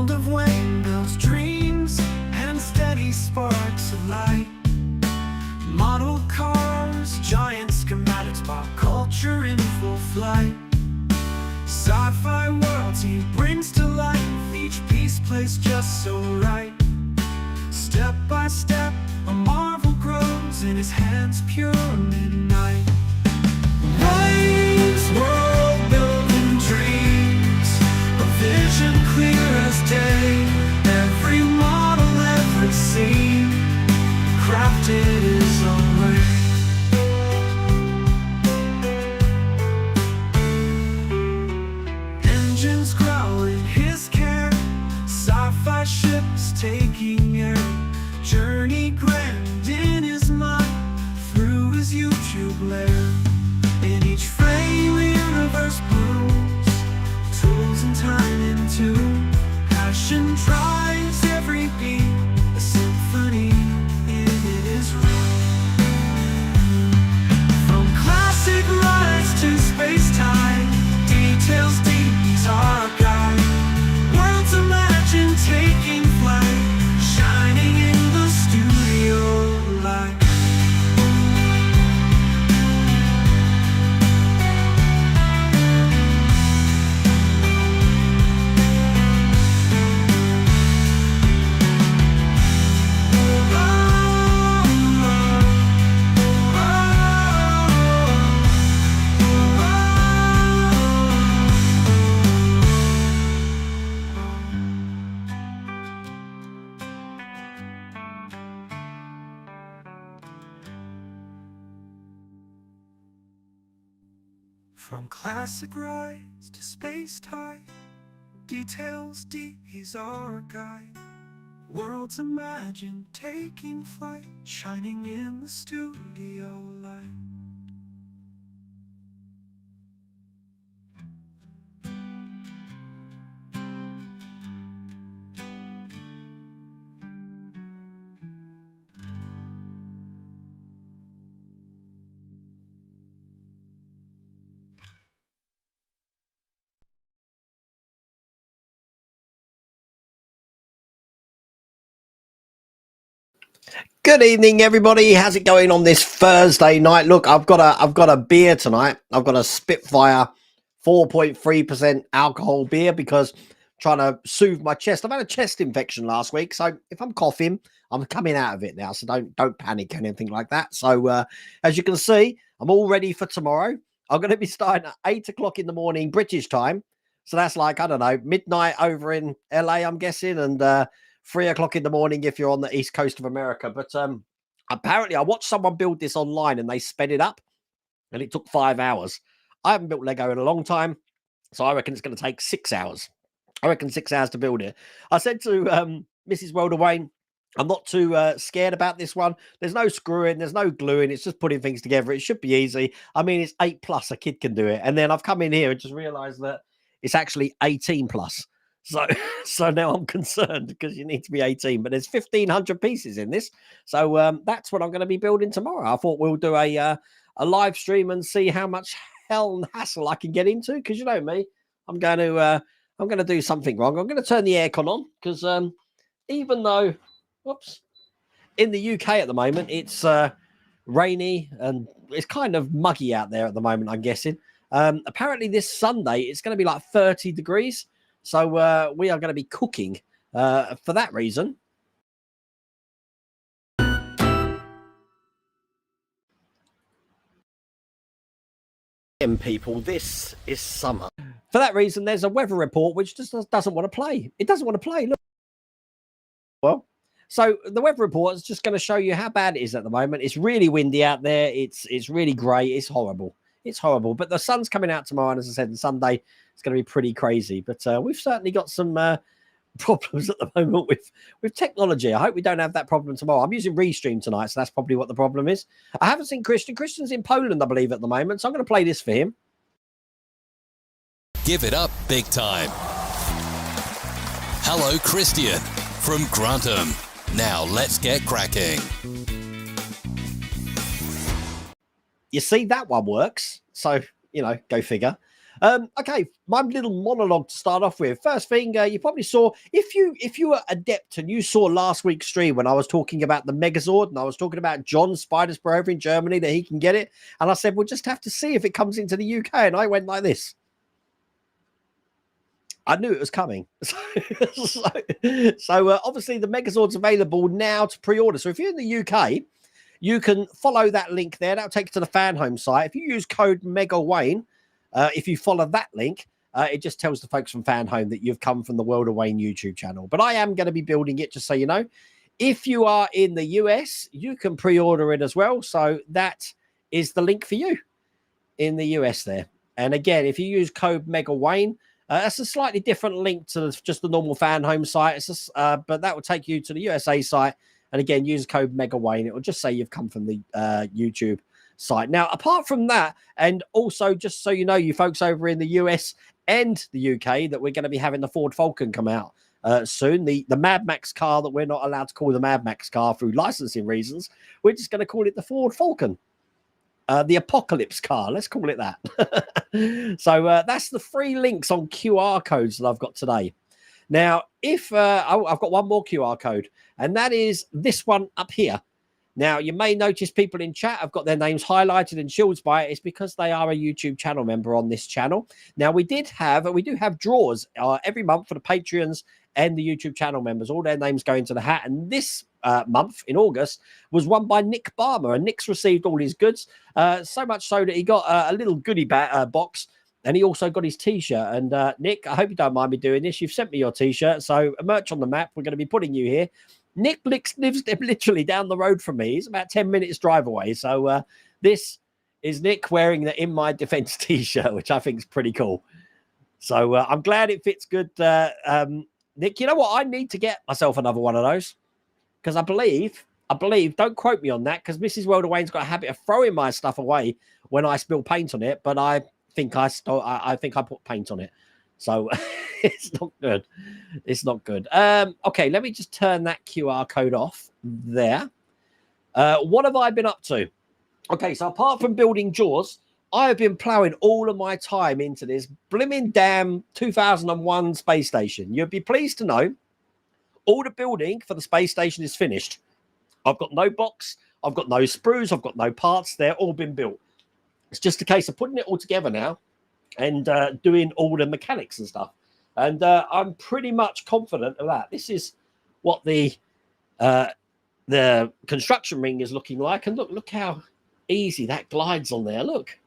world of windmills, dreams, and steady sparks of light. Model cars, giant schematics, pop culture in full flight. Sci-fi worlds he brings to life, each piece placed just so right. Step by step, a marvel grows in his hands, pure midnight. Waves, world building dreams, a vision clear as day. Every model, every scene, crafted his own way. Engines growl in his care, sci-fi ships taking air. Journey grand in his mind, through his YouTube lair. In each frame the universe blooms, tools and time in tune. Passion drives every beat, a symphony in his room. From classic rides to space-time, details deep, he's our guide. Worlds imagine taking flight, shining in the studio light. From classic rides to space-time, details deep, he's our guide. Worlds imagined taking flight, shining in the studio light. Good evening, everybody. How's it going on this Thursday night? Look, I've got a beer tonight. I've got a Spitfire 4.3% alcohol beer because I'm trying to soothe my chest. I've had a chest infection last week, so if I'm coughing, I'm coming out of it now. So don't panic or anything like that. So as you can see, I'm all ready for tomorrow. I'm going to be starting at 8 o'clock in the morning British time. So that's like, I don't know, midnight over in LA, I'm guessing, and 3 o'clock in the morning if you're on the east coast of America. But apparently I watched someone build this online and they sped it up and it took 5 hours. I haven't built Lego in a long time, so I reckon it's going to take 6 hours. I reckon 6 hours to build it. I said to Mrs. Welder Wayne, I'm not too scared about this one. There's no screwing, there's no gluing. It's just putting things together. It should be easy. I mean, it's 8+. A kid can do it. And then I've come in here and just realized that it's actually 18+. So now I'm concerned because you need to be 18, but there's 1,500 pieces in this. So that's what I'm going to be building tomorrow. I thought we'll do a live stream and see how much hell and hassle I can get into. Because you know me, I'm going to do something wrong. I'm going to turn the aircon on because even though, whoops, in the UK at the moment it's rainy and it's kind of muggy out there at the moment. I'm guessing. Apparently this Sunday it's going to be like 30 degrees. So we are going to be cooking for that reason. People, this is summer. For that reason, there's a weather report which just doesn't want to play. It doesn't want to play. Look. Well, so the weather report is just going to show you how bad it is at the moment. It's really windy out there. It's really grey. It's horrible. It's horrible. But the sun's coming out tomorrow, and as I said, on Sunday it's going to be pretty crazy. But we've certainly got some problems at the moment with technology. I hope we don't have that problem tomorrow. I'm using Restream tonight, so that's probably what the problem is. I haven't seen Christian. Christian's in Poland, I believe, at the moment, so I'm going to play this for him. Give it up big time. Hello, Christian from Grantham. Now let's get cracking. You see, that one works. So, you know, go figure. Okay, my little monologue to start off with. First thing, you probably saw if you were adept and you saw last week's stream when I was talking about the Megazord and I was talking about John Spider's over in Germany that he can get it, and I said we'll just have to see if it comes into the UK, and I went like this. I knew it was coming. So obviously the Megazord's available now to pre-order. So if you're in the UK, you can follow that link there. That'll take you to the fan home site. If you use code MEGAWayne, if you follow that link, it just tells the folks from Fan Home that you've come from the World of Wayne YouTube channel. But I am going to be building it, just so you know. If you are in the US, you can pre-order it as well. So that is the link for you in the US there. And again, if you use code MEGAWayne, that's a slightly different link to just the normal Fan Home site. It's just, but that will take you to the USA site. And again, use code MEGAWayne. It will just say you've come from the YouTube site. Now, apart from that, and also just so you know, you folks over in the US and the UK, that we're going to be having the Ford Falcon come out soon. The Mad Max car that we're not allowed to call the Mad Max car through licensing reasons. We're just going to call it the Ford Falcon. The apocalypse car, let's call it that. So that's the 3 links on QR codes that I've got today. Now, if I've got one more QR code, and that is this one up here. Now, you may notice people in chat have got their names highlighted and shields by it. It's because they are a YouTube channel member on this channel. Now, we do have draws every month for the Patreons and the YouTube channel members. All their names go into the hat. And this month in August was won by Nick Barmer, and Nick's received all his goods, so much so that he got a little goodie box, and he also got his t-shirt. And Nick, I hope you don't mind me doing this. You've sent me your t-shirt, so a merch on the map. We're going to be putting you here. Nick lives literally down the road from me. He's about 10 minutes drive away. So this is Nick wearing the In My Defense t-shirt, which I think is pretty cool. So I'm glad it fits good. Nick, you know what? I need to get myself another one of those, because I believe, don't quote me on that, because Mrs. World of Wayne's got a habit of throwing my stuff away when I spill paint on it, but I think I put paint on it. So it's not good. It's not good. Okay, let me just turn that QR code off there. What have I been up to? Okay, so apart from building Jaws, I have been plowing all of my time into this blimmin' damn 2001 space station. You'd be pleased to know all the building for the space station is finished. I've got no box. I've got no sprues. I've got no parts. They're all been built. It's just a case of putting it all together now and doing all the mechanics and stuff. And I'm pretty much confident of that. This is what the construction ring is looking like. And look how easy that glides on there. Look,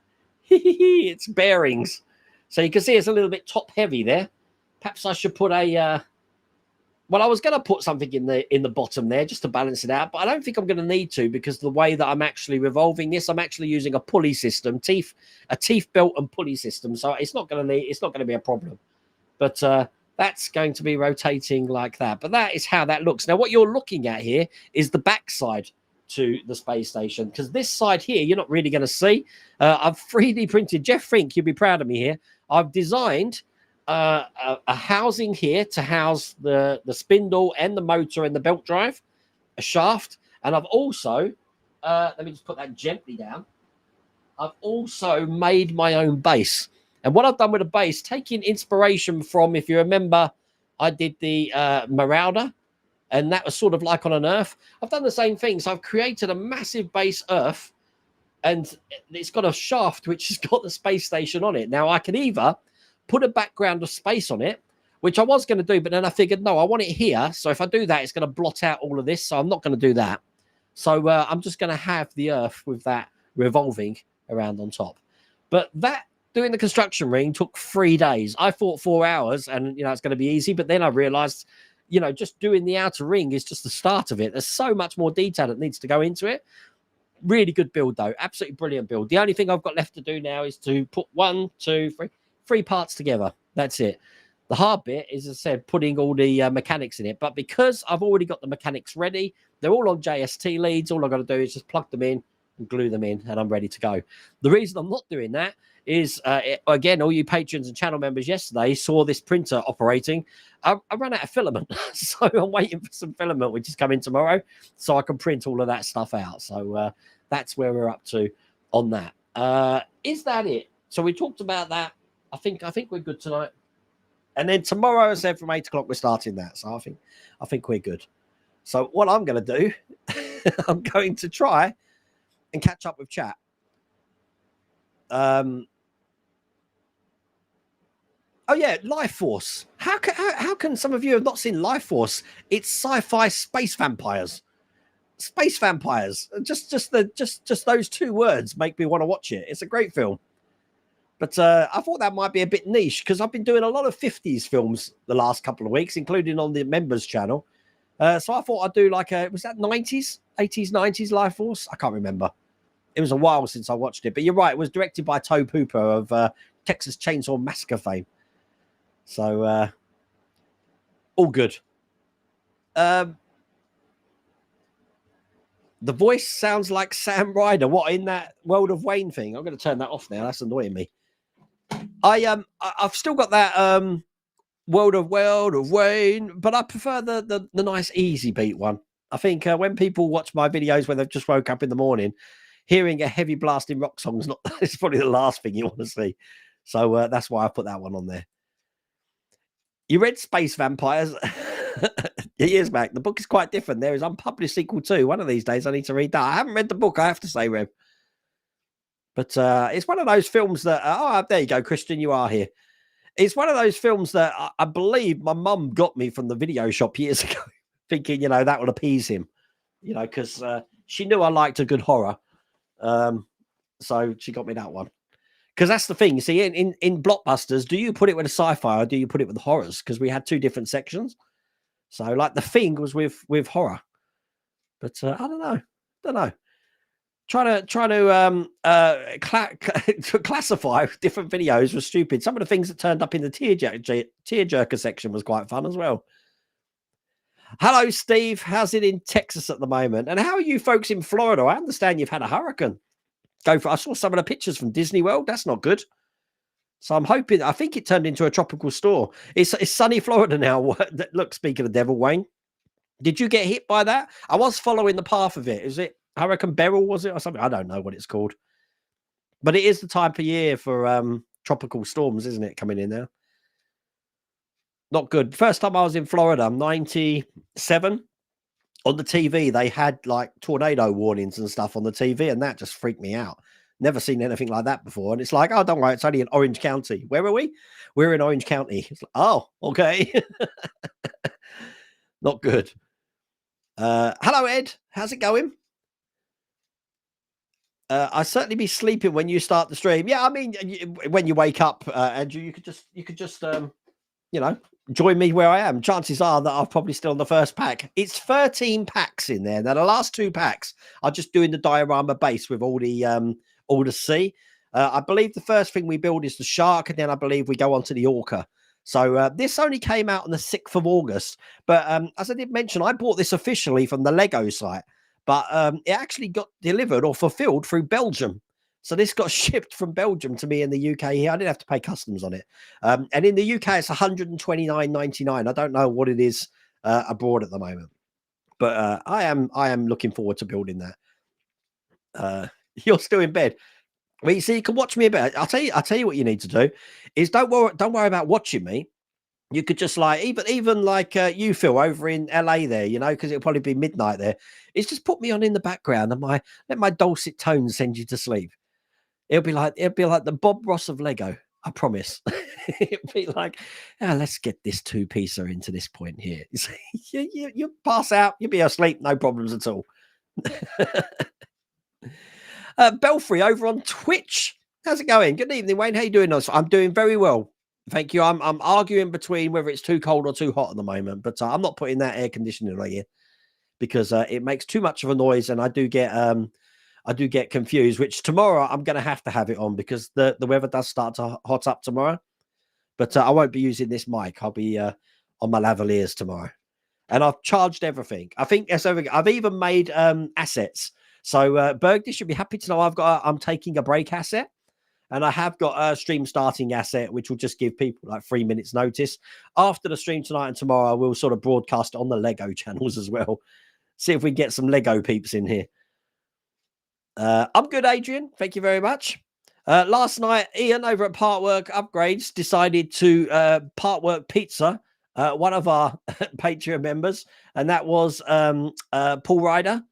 it's bearings. So you can see it's a little bit top heavy there. Perhaps I should put a... well, I was going to put something in the bottom there just to balance it out, but I don't think I'm going to need to, because the way that I'm actually revolving this, I'm actually using a pulley system, a teeth belt and pulley system. So it's not going to be a problem. But that's going to be rotating like that. But that is how that looks. Now, what you're looking at here is the backside to the space station, because this side here you're not really going to see. I've 3D printed. Jeff Fink, you'll be proud of me here. I've designed a housing here to house the spindle and the motor and the belt drive, a shaft, and I've also let me just put that gently down. I've also made my own base, and what I've done with the base, taking inspiration from, if you remember, I did the Marauder, and that was sort of like on an Earth. I've done the same thing, so I've created a massive base Earth, and it's got a shaft which has got the space station on it. Now I can either put a background of space on it, which I was going to do, but then I figured, no, I want it here. So if I do that, it's going to blot out all of this. So I'm not going to do that. So I'm just going to have the Earth with that revolving around on top. But that, doing the construction ring, took 3 days. I thought 4 hours and, it's going to be easy. But then I realized, just doing the outer ring is just the start of it. There's so much more detail that needs to go into it. Really good build, though. Absolutely brilliant build. The only thing I've got left to do now is to put 3 parts together. That's it. The hard bit is, as I said, putting all the mechanics in it. But because I've already got the mechanics ready, they're all on JST leads. All I've got to do is just plug them in and glue them in, and I'm ready to go. The reason I'm not doing that is, again, all you patrons and channel members yesterday saw this printer operating. I ran out of filament, so I'm waiting for some filament, which is coming tomorrow, so I can print all of that stuff out. So that's where we're up to on that. Is that it? So we talked about that. I think we're good tonight. And then tomorrow, as I said, from 8 o'clock, we're starting that. So I think we're good. So what I'm going to do, I'm going to try and catch up with chat. Oh yeah, Life Force. How can some of you have not seen Life Force? It's sci-fi space vampires. Space vampires. Just those two words make me want to watch it. It's a great film. But I thought that might be a bit niche because I've been doing a lot of 50s films the last couple of weeks, including on the members channel. So I thought I'd do like was that 90s, 80s, 90s Life Force? I can't remember. It was a while since I watched it. But you're right. It was directed by Tobe Hooper of Texas Chainsaw Massacre fame. So all good. The voice sounds like Sam Ryder. What, in that World of Wayne thing? I'm going to turn that off now. That's annoying me. I've still got that World of Wayne, but I prefer the nice easy beat one. I think when people watch my videos when they've just woke up in the morning, hearing a heavy blasting rock song is not it's probably the last thing you want to see. So that's why I put that one on there. You read Space Vampires years back. The book is quite different. There is unpublished sequel too. One of these days I need to read that. I haven't read the book, I have to say, Rev. But it's one of those films that, there you go, Christian, you are here. It's one of those films that I believe my mum got me from the video shop years ago, thinking, that would appease him, because she knew I liked a good horror. So she got me that one. Because that's the thing, you see, in Blockbusters, do you put it with a sci-fi or do you put it with the horrors? Because we had two different sections. So, like, The Thing was with horror. But I don't know. Trying to classify different videos was stupid. Some of the things that turned up in the tearjerker section was quite fun as well. Hello, Steve. How's it in Texas at the moment? And how are you folks in Florida? I understand you've had a hurricane. I saw some of the pictures from Disney World. That's not good. So I'm hoping. I think it turned into a tropical storm. It's sunny Florida now. Look, speaking of Devil Wayne, did you get hit by that? I was following the path of it. Is it Hurricane Beryl, was it, or something? I don't know what it's called. But it is the time of year for tropical storms, isn't it, coming in now? Not good. First time I was in Florida, 97. On the TV, they had like tornado warnings and stuff on the TV, and that just freaked me out. Never seen anything like that before. And it's like, oh, don't worry, it's only in Orange County. Where are we? We're in Orange County. It's like, oh, okay. Not good. Hello, Ed. How's it going? I'll certainly be sleeping when you start the stream. Yeah, I mean, when you wake up, Andrew, you could just join me where I am. Chances are that I'm probably still on the first pack. It's 13 packs in there. Now, the last 2 packs are just doing the diorama base with all the sea. I believe the first thing we build is the shark, and then I believe we go on to the orca. So this only came out on the 6th of August. But as I did mention, I bought this officially from the Lego site. But it actually got delivered or fulfilled through Belgium. So this got shipped from Belgium to me in the UK here. I didn't have to pay customs on it. And in the UK, it's $129.99. I don't know what it is abroad at the moment. But I am looking forward to building that. You're still in bed. Well, you see, you can watch me a bit. I'll tell you what you need to do is don't worry about watching me. You could just like even like you Phil over in LA there, because it'll probably be midnight there. It's just put me on in the background and let my dulcet tones send you to sleep. It'll be like the Bob Ross of Lego. I promise. It'll be like, let's get this 2-piecer into this point here. You pass out, you'll be asleep, no problems at all. Belfry over on Twitch. How's it going? Good evening, Wayne. How you doing? I'm doing very well. Thank you. I'm arguing between whether it's too cold or too hot at the moment, but I'm not putting that air conditioning on here because it makes too much of a noise, and I do get confused. Which tomorrow I'm going to have it on because the weather does start to hot up tomorrow. But I won't be using this mic. I'll be on my lavaliers tomorrow, and I've charged everything. I think that's everything. I've even made assets. So Bergdy should be happy to know I'm taking a break asset. And I have got a stream starting asset, which will just give people like 3 minutes notice. After the stream tonight and tomorrow, we'll sort of broadcast on the Lego channels as well. See if we can get some Lego peeps in here. I'm good, Adrian. Thank you very much. Last night, Ian over at Partwork Upgrades decided to Partwork Pizza one of our Patreon members, and that was Paul Ryder.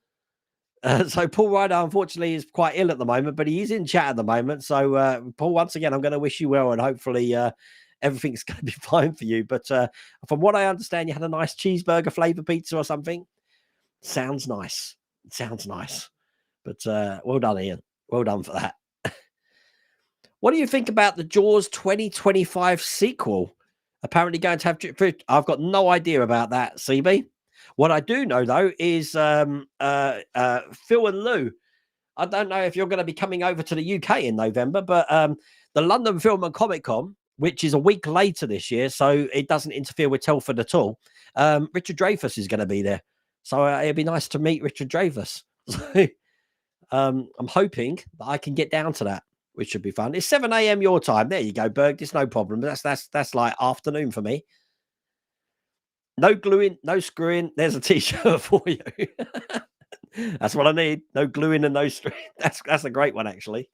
So Paul Ryder, unfortunately, is quite ill at the moment, but he is in chat at the moment. So Paul, once again, I'm going to wish you well, and hopefully everything's going to be fine for you. But from what I understand, you had a nice cheeseburger flavor pizza or something. Sounds nice. Sounds nice. But well done, Ian. Well done for that. What do you think about the Jaws 2025 sequel? Apparently going to have... I've got no idea about that, CB. What I do know, though, is Phil and Lou. I don't know if you're going to be coming over to the UK in November, but the London Film and Comic Con, which is a week later this year, so it doesn't interfere with Telford at all, Richard Dreyfuss is going to be there. So it'd be nice to meet Richard Dreyfuss. So I'm hoping that I can get down to that, which should be fun. It's 7 a.m. your time. There you go, Berg. It's no problem. That's like afternoon for me. No gluing, no screwing. There's a t-shirt for you. That's what I need. No gluing and no screwing. That's a great one, actually.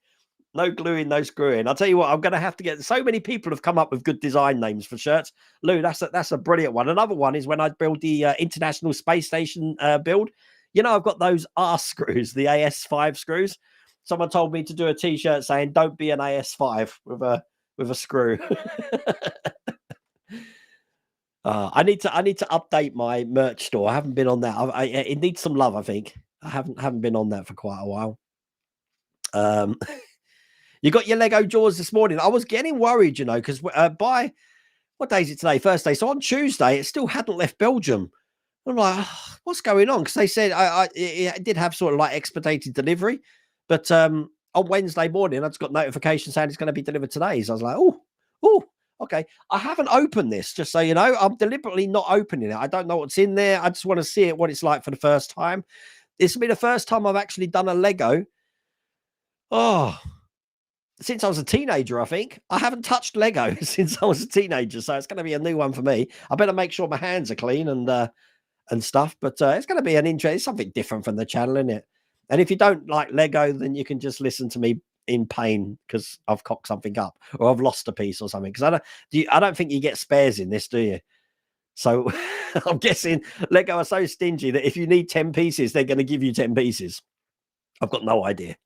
No gluing, no screwing. I'll tell you what, I'm going to have to get... So many people have come up with good design names for shirts. Lou, that's a brilliant one. Another one is when I build the International Space Station build. You know, I've got those R screws, the AS5 screws. Someone told me to do a t-shirt saying, "Don't be an AS5 with a screw." I need to update my merch store. I haven't been on that. It needs some love, I think. I haven't been on that for quite a while. You got your Lego Jaws this morning. I was getting worried, you know, because by what day is it today? First day. So on Tuesday, it still hadn't left Belgium. I'm like, oh, what's going on? Because they said it did have sort of like expedited delivery, but on Wednesday morning, I just got notification saying it's going to be delivered today. So I was like, oh, okay. I haven't opened this, just so you know. I'm deliberately not opening it. I don't know what's in there. I just want to see it, what it's like for the first time. This will be the first time I've actually done a Lego. Since I was a teenager, I think. I haven't touched Lego since I was a teenager, so it's going to be a new one for me. I better make sure my hands are clean and stuff, but it's going to be it's something different from the channel, isn't it? And if you don't like Lego, then you can just listen to me in pain because I've cocked something up or I've lost a piece or something. Because I don't think you get spares in this, do you? So I'm guessing Lego are so stingy that if you need 10 pieces, they're going to give you 10 pieces. I've got no idea.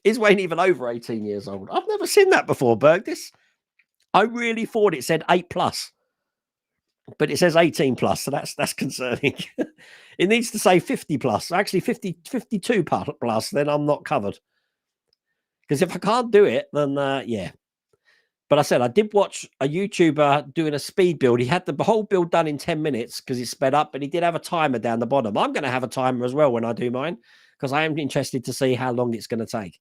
Is Wayne even over 18 years old? I've never seen that before, Berg. I really thought it said 8+, but it says 18+, so that's concerning. It needs to say 50+, actually 52+, then I'm not covered. Because if I can't do it, then yeah. But I said I did watch a YouTuber doing a speed build. He had the whole build done in 10 minutes because he sped up, but he did have a timer down the bottom. I'm going to have a timer as well when I do mine, because I am interested to see how long it's going to take.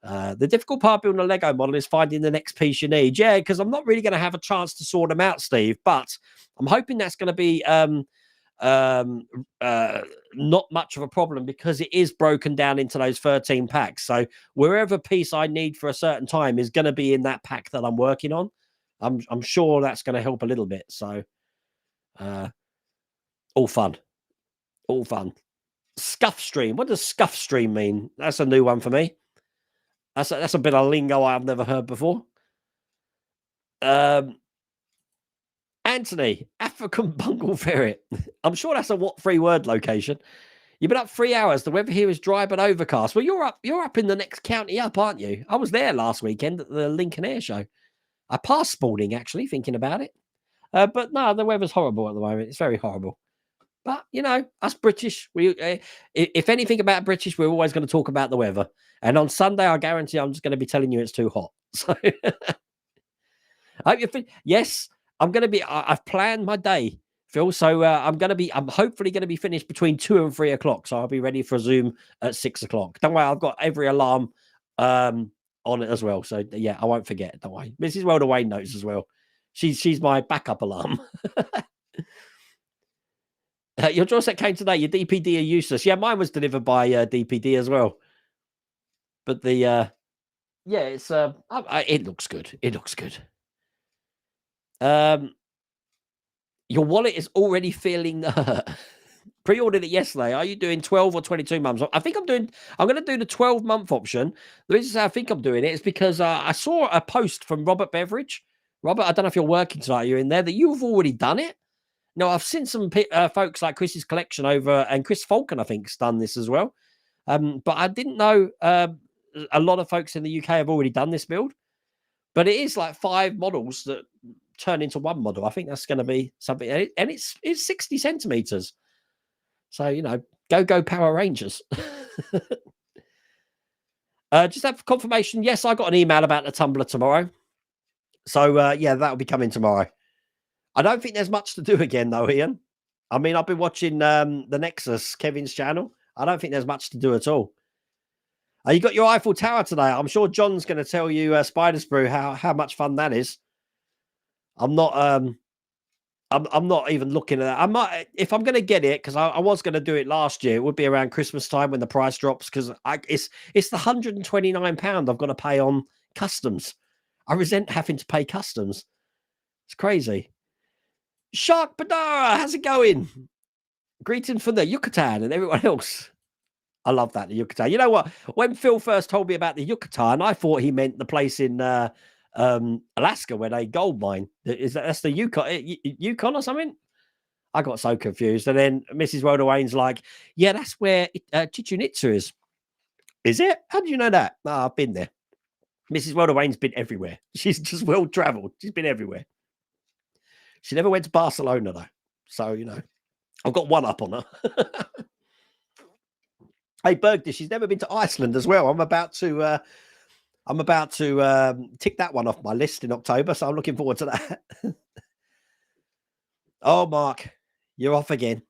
The difficult part building a Lego model is finding the next piece you need. Yeah, because I'm not really going to have a chance to sort them out, Steve, but I'm hoping that's going to be not much of a problem because it is broken down into those 13 packs. So wherever piece I need for a certain time is going to be in that pack that I'm working on. I'm sure that's going to help a little bit. So all fun. Scuff stream. What does scuff stream mean? That's a new one for me. That's a bit of lingo I've never heard before. Anthony, African bungle ferret. I'm sure that's a three-word location. You've been up 3 hours. The weather here is dry but overcast. Well, you're up in the next county up, aren't you? I was there last weekend at the Lincoln Air Show. I passed Spalding, actually, thinking about it. But no, the weather's horrible at the moment. It's very horrible. But, you know, us British, if anything about British, we're always going to talk about the weather. And on Sunday, I guarantee I'm just going to be telling you it's too hot. So, I hope you yes, I'm going to be, I've planned my day, Phil. So I'm hopefully going to be finished between 2 and 3 o'clock. So I'll be ready for Zoom at 6 o'clock. Don't worry, I've got every alarm on it as well. So yeah, I won't forget. Don't worry. Mrs. Welder Wayne knows as well. She's my backup alarm. Your draw set came today. Your DPD are useless. Yeah, mine was delivered by DPD as well. But the yeah, it's it looks good. It looks good. Your wallet is already feeling the hurt. Pre-ordered it yesterday. Are you doing 12 or 22 months? I think I'm going to do the 12-month option. The reason I think I'm doing it is because I saw a post from Robert Beveridge. Robert, I don't know if you're working tonight. You're in there that you've already done it. No, I've seen some folks like Chris's Collection over, and Chris Falcon, I think, has done this as well. But I didn't know a lot of folks in the UK have already done this build. But it is like 5 models that turn into one model. I think that's going to be something. And it's 60 centimeters. So, you know, go Power Rangers. Just have confirmation. Yes, I got an email about the tumbler tomorrow. So, yeah, that'll be coming tomorrow. I don't think there's much to do again, though, Ian. I mean, I've been watching the Nexus, Kevin's channel. I don't think there's much to do at all. You got your Eiffel Tower today. I'm sure John's going to tell you, Spider Sprue, how much fun that is. I'm not I'm not even looking at that. I might, if I'm going to get it, because I was going to do it last year. It would be around Christmas time when the price drops, because it's the £129 I've got to pay on customs. I resent having to pay customs. It's crazy. Shark Badara, how's it going? Greeting from the Yucatan and everyone else. I love that, the Yucatan. You know what? When Phil first told me about the Yucatan, I thought he meant the place in Alaska where they gold mine. That's the Yukon or something? I got so confused. And then Mrs. Rhoda Wayne's like, yeah, that's where Chichen Itza is. Is it? How do you know that? Oh, I've been there. Mrs. Rhoda Wayne's been everywhere. She's just well traveled. She's been everywhere. She never went to Barcelona though. So, you know, I've got one up on her. Hey, Bergdish, she's never been to Iceland as well. I'm about to tick that one off my list in October, so I'm looking forward to that. Oh, Mark, you're off again.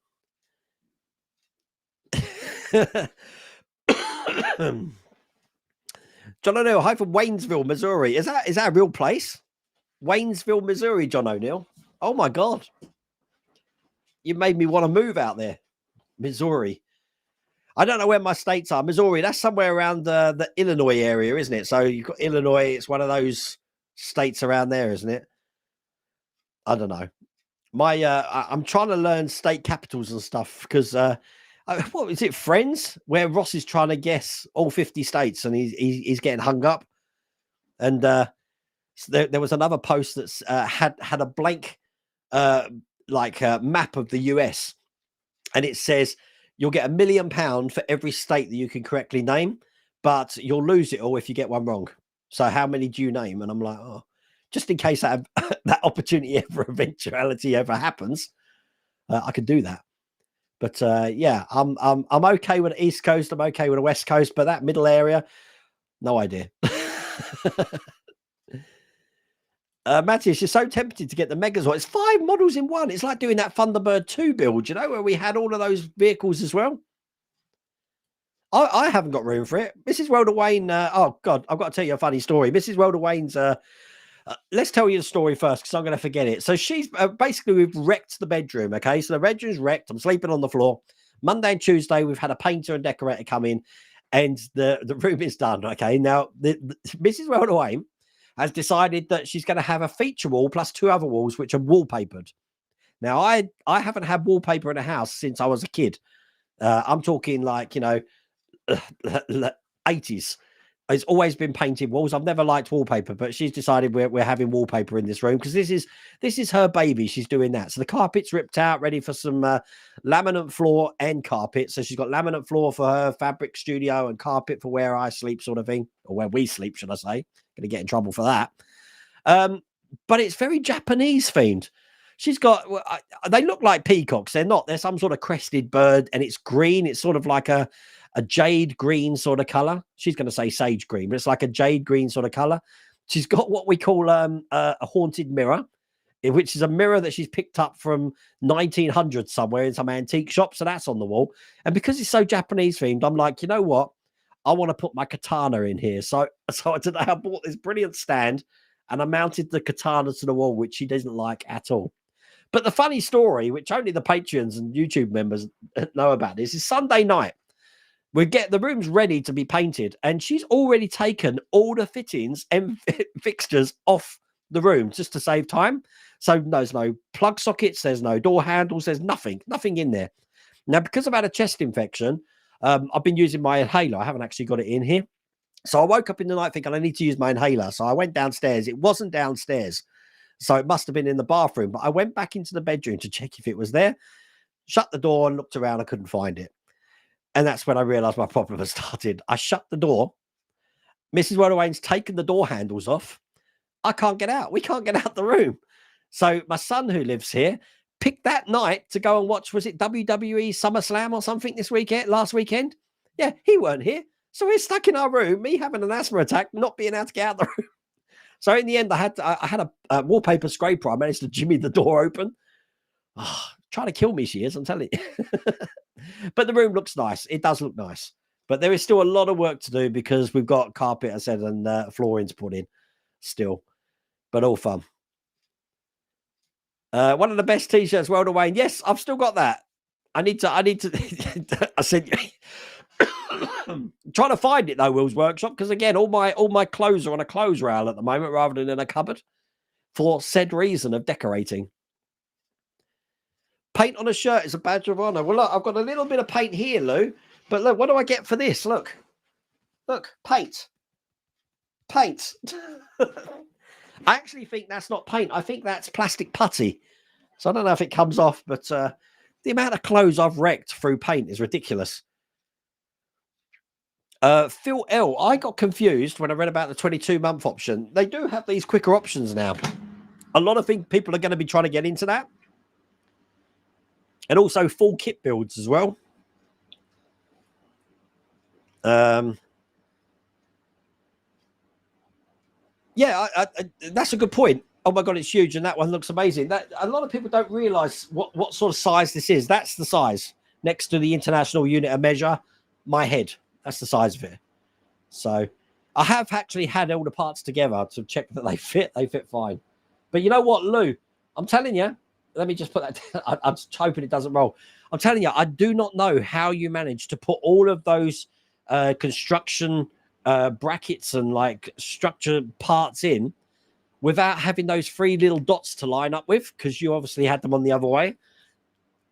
John O'Neill, hi from Waynesville, Missouri. Is that a real place? Waynesville, Missouri, John O'Neill. Oh my God. You made me want to move out there. Missouri. I don't know where my states are. Missouri, that's somewhere around the Illinois area, isn't it? So you've got Illinois. It's one of those states around there, isn't it? I don't know. I'm trying to learn state capitals and stuff because what is it, Friends, where Ross is trying to guess all 50 states and he's getting hung up. And there was another post that's had a blank map of the US, and it says you'll get £1 million for every state that you can correctly name, but you'll lose it all if you get one wrong. So how many do you name? And I'm like, oh, just in case that opportunity eventuality ever happens, I could do that. But yeah, I'm okay with the East Coast. I'm okay with the West Coast, but that middle area, no idea. Matthias, you're so tempted to get the Megazord. It's 5 models in one. It's like doing that Thunderbird 2 build, you know, where we had all of those vehicles as well. I haven't got room for it. Mrs. Rhoda Wayne, oh, God, I've got to tell you a funny story. Mrs. Rhoda Wayne's, let's tell you the story first because I'm going to forget it. So she's basically, we've wrecked the bedroom, okay? So the bedroom's wrecked. I'm sleeping on the floor. Monday and Tuesday, we've had a painter and decorator come in, and the room is done, okay? Now, Mrs. Rhoda Wayne has decided that she's going to have a feature wall plus 2 other walls, which are wallpapered. Now, I haven't had wallpaper in a house since I was a kid. I'm talking like, you know, 80s. It's always been painted walls. I've never liked wallpaper, but she's decided we're having wallpaper in this room because this is her baby. She's doing that. So the carpet's ripped out, ready for some laminate floor and carpet. So she's got laminate floor for her fabric studio and carpet for where I sleep, sort of thing, or where we sleep, should I say? Going to get in trouble for that. But it's very Japanese themed. She's got, they look like peacocks. They're not. They're some sort of crested bird, and it's green. It's sort of like a jade green sort of color. She's going to say sage green, but it's like a jade green sort of color. She's got what we call a haunted mirror, which is a mirror that she's picked up from 1900 somewhere in some antique shop. So that's on the wall. And because it's so Japanese themed, I'm like, you know what? I want to put my katana in here. So today I bought this brilliant stand and I mounted the katana to the wall, which she doesn't like at all. But the funny story, which only the Patreons and YouTube members know about this, is Sunday night. We get the room's ready to be painted, and she's already taken all the fittings and fixtures off the room just to save time. So there's no plug sockets, there's no door handles, there's nothing in there. Now, because I've had a chest infection, I've been using my inhaler. I haven't actually got it in here. So I woke up in the night thinking I need to use my inhaler. So I went downstairs. It wasn't downstairs. So it must have been in the bathroom. But I went back into the bedroom to check if it was there, shut the door and looked around. I couldn't find it. And that's when I realized my problem had started. I shut the door. Mrs. Wayne's taken the door handles off. I can't get out. We can't get out the room. So my son, who lives here, picked that night to go and watch, was it WWE SummerSlam or something last weekend? Yeah, he weren't here. So we're stuck in our room, me having an asthma attack, not being able to get out the room. So in the end, I had a wallpaper scraper. I managed to jimmy the door open. Oh, trying to kill me, she is, I'm telling you. But the room looks nice. It does look nice. But there is still a lot of work to do because we've got carpet, I said, and flooring to put in still. But all fun. One of the best t-shirts, World of Wayne. Yes, I've still got that. I need to I said trying to find it though, Will's Workshop, because again, all my clothes are on a clothes rail at the moment rather than in a cupboard for said reason of decorating. Paint on a shirt is a badge of honor. Well, look, I've got a little bit of paint here, Lou, but look, what do I get for this? Look, paint. I actually think that's not paint. I think that's plastic putty. So I don't know if it comes off, but the amount of clothes I've wrecked through paint is ridiculous. Phil L, I got confused when I read about the 22-month option. They do have these quicker options now. A lot of people are going to be trying to get into that. And also full kit builds as well. Yeah, that's a good point. Oh my God, it's huge. And that one looks amazing. That a lot of people don't realize what sort of size this is. That's the size next to the international unit of measure, my head. That's the size of it. So I have actually had all the parts together to check that they fit. They fit fine. But you know what, Lou? I'm telling you, let me just put that down. I'm just hoping it doesn't roll. I'm telling you, I do not know how you manage to put all of those construction brackets and like structure parts in without having those 3 little dots to line up with, because you obviously had them on the other way.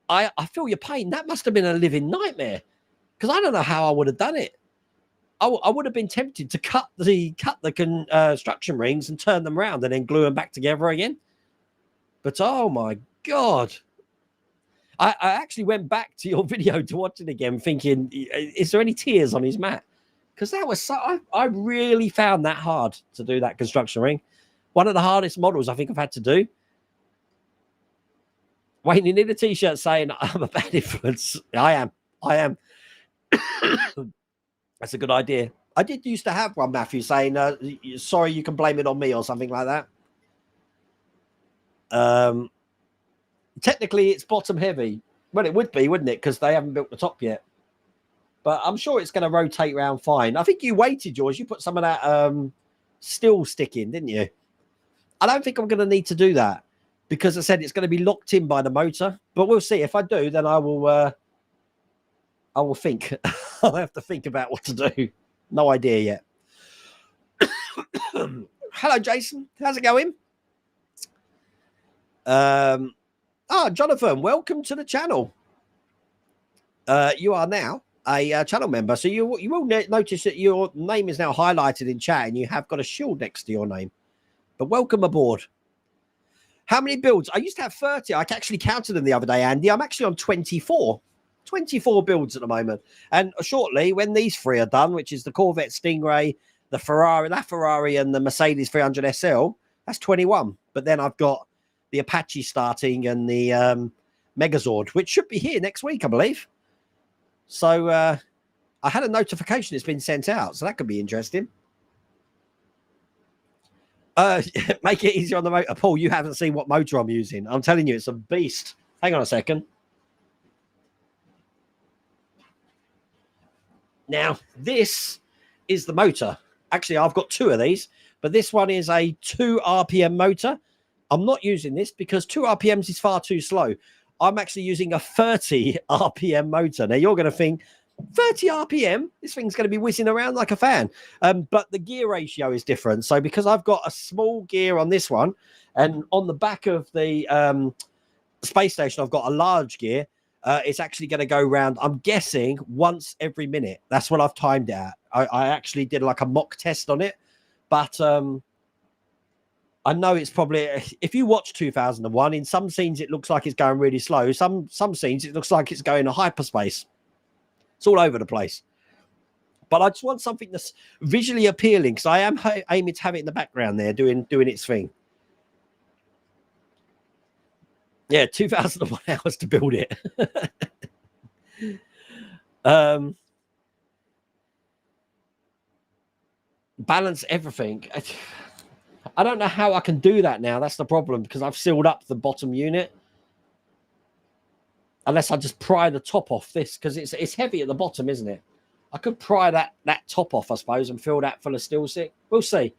I feel your pain. That must have been a living nightmare, because I don't know how I would have done it. I would have been tempted to cut the construction rings and turn them around and then glue them back together again. But oh my God. I actually went back to your video to watch it again thinking, is there any tears on his mat? Because that was so, I really found that hard to do that construction ring. One of the hardest models I think I've had to do. Wayne, you need a t-shirt saying I'm a bad influence. I am. That's a good idea. I did used to have one, Matthew, saying, sorry, you can blame it on me or something like that. Technically, it's bottom heavy. Well, it would be, wouldn't it? Because they haven't built the top yet. But I'm sure it's going to rotate around fine. I think you weighted yours. You put some of that steel stick in, didn't you? I don't think I'm going to need to do that because I said it's going to be locked in by the motor. But we'll see. If I do, then I will think. I'll have to think about what to do. No idea yet. Hello, Jason. How's it going? Jonathan, welcome to the channel. You are now a channel member, so you will notice that your name is now highlighted in chat and you have got a shield next to your name. But welcome aboard. How many builds? I used to have 30. I actually counted them the other day, Andy. I'm actually on 24. 24 builds at the moment. And shortly, when these 3 are done, which is the Corvette Stingray, the Ferrari and the Mercedes 300 SL, that's 21. But then I've got the Apache starting and the Megazord, which should be here next week, I believe. So I had a notification it's been sent out, so that could be interesting. Make it easier on the motor. Paul, you haven't seen what motor I'm using. I'm telling you, it's a beast. Hang on a second. Now, this is the motor. Actually, I've got 2 of these, but this one is a 2 RPM motor. I'm not using this because 2 RPMs is far too slow. I'm actually using a 30 RPM motor. Now, you're going to think, 30 RPM? This thing's going to be whizzing around like a fan. But the gear ratio is different. So because I've got a small gear on this one, and on the back of the space station, I've got a large gear, it's actually going to go round, I'm guessing, once every minute. That's what I've timed it at. I actually did like a mock test on it, but I know it's probably, if you watch 2001, in some scenes it looks like it's going really slow. Some scenes it looks like it's going to hyperspace. It's all over the place. But I just want something that's visually appealing, because I am aiming to have it in the background there doing its thing. Yeah, 2001 hours to build it. Balance everything. I don't know how I can do that now. That's the problem, because I've sealed up the bottom unit. Unless I just pry the top off this, because it's heavy at the bottom, isn't it? I could pry that top off, I suppose, and fill that full of steel stick. We'll see.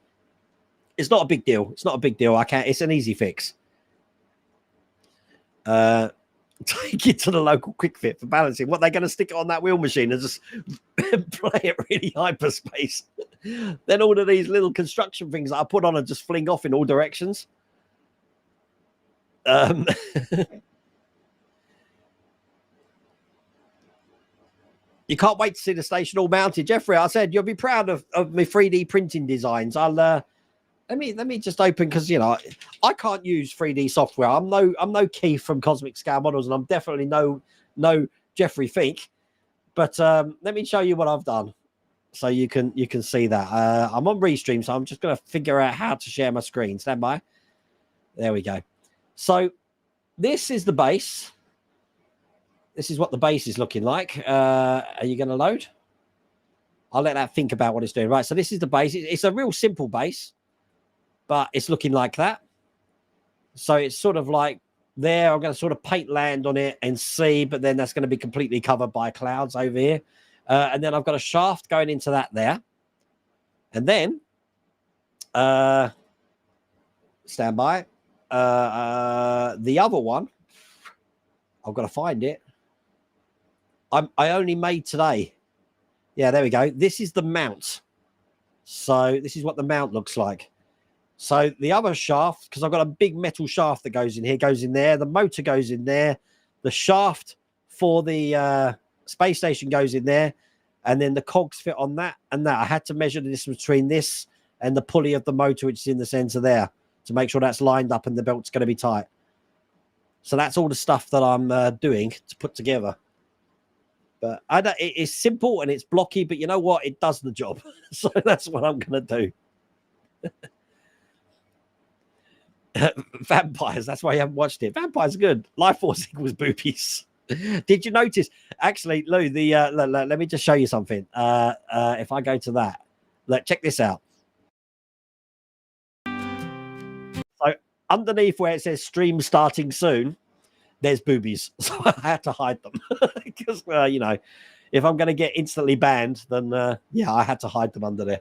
It's not a big deal. It's not a big deal. It's an easy fix. Take it to the local quick fit for balancing. What, they're going to stick it on that wheel machine and just play it really hyperspace? Then all of these little construction things that I put on and just fling off in all directions. You can't wait to see the station all mounted, Jeffrey. I said you'll be proud of my 3D printing designs. I'll let me just open, because you know I can't use 3D software. I'm no Keith from Cosmic Scale Models, and I'm definitely no Jeffrey Fink. But let me show you what I've done, so you can see that. I'm on Restream, so I'm just going to figure out how to share my screen. Stand by. There we go. So this is the base. This is what the base is looking like. Are you going to load? I'll let that think about what it's doing. Right, so this is the base. It's a real simple base, but it's looking like that. So it's sort of like there. I'm going to sort of paint land on it and see, but then that's going to be completely covered by clouds over here. And then I've got a shaft going into that there. And then, stand by. The other one, I've got to find it. I only made today. Yeah, there we go. This is the mount. So this is what the mount looks like. So the other shaft, because I've got a big metal shaft that goes in here, goes in there. The motor goes in there. The shaft for the space station goes in there. And then the cogs fit on that and that. I had to measure the distance between this and the pulley of the motor, which is in the center there, to make sure that's lined up and the belt's going to be tight. So that's all the stuff that I'm doing to put together. But it's simple and it's blocky, but you know what? It does the job. So that's what I'm going to do. Vampires. That's why you haven't watched it. Vampires are good. Life Force equals boobies. Did you notice? Actually, Lou, let me just show you something. If I go to that, look, check this out. So underneath where it says stream starting soon, there's boobies. So I had to hide them because, you know, if I'm going to get instantly banned, then yeah, I had to hide them under there.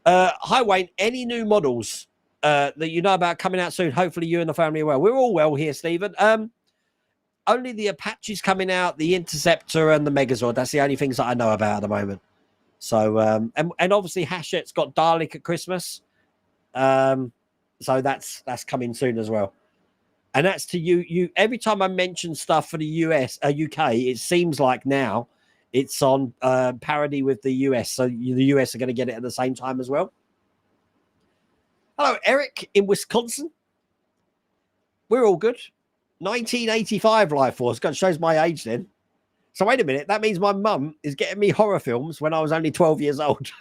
Hi, Wayne. Any new models that you know about coming out soon? Hopefully you and the family are well. We're all well here, Stephen. Only the Apache's coming out, the Interceptor and the Megazord. That's the only things that I know about at the moment. So, and obviously Hachette's got Dalek at Christmas. So that's coming soon as well. And that's to you. Every time I mention stuff for the UK, it seems like now it's on parity with the US. So the US are going to get it at the same time as well. Hello, Eric in Wisconsin. We're all good. 1985 Life Force. God, shows my age then. So wait a minute. That means my mum is getting me horror films when I was only 12 years old.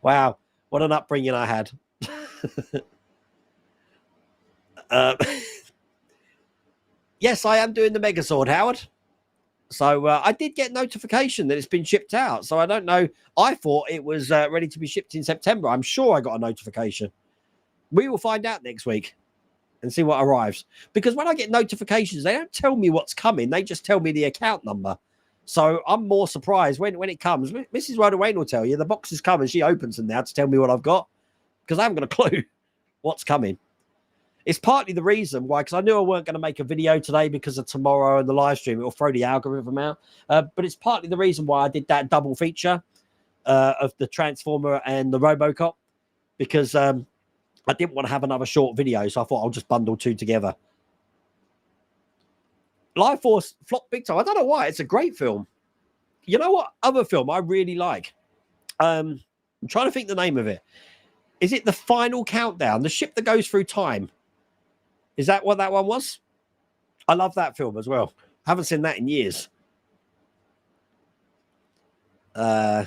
Wow. What an upbringing I had. Yes, I am doing the Megazord, Howard. So I did get notification that it's been shipped out. So I don't know. I thought it was ready to be shipped in September. I'm sure I got a notification. We will find out next week and see what arrives. Because when I get notifications, they don't tell me what's coming. They just tell me the account number. So I'm more surprised when it comes. Mrs. Rhoda Wayne will tell you the boxes come and she opens them now to tell me what I've got, because I haven't got a clue what's coming. It's partly the reason why, because I knew I weren't going to make a video today because of tomorrow and the live stream. It will throw the algorithm out. But it's partly the reason why I did that double feature of the Transformer and the Robocop, because I didn't want to have another short video, so I thought I'll just bundle two together. Life Force flopped big time. I don't know why. It's a great film. You know what other film I really like? I'm trying to think the name of it. Is it The Final Countdown? The ship that goes through time. Is that what that one was? I love that film as well. Haven't seen that in years. Fan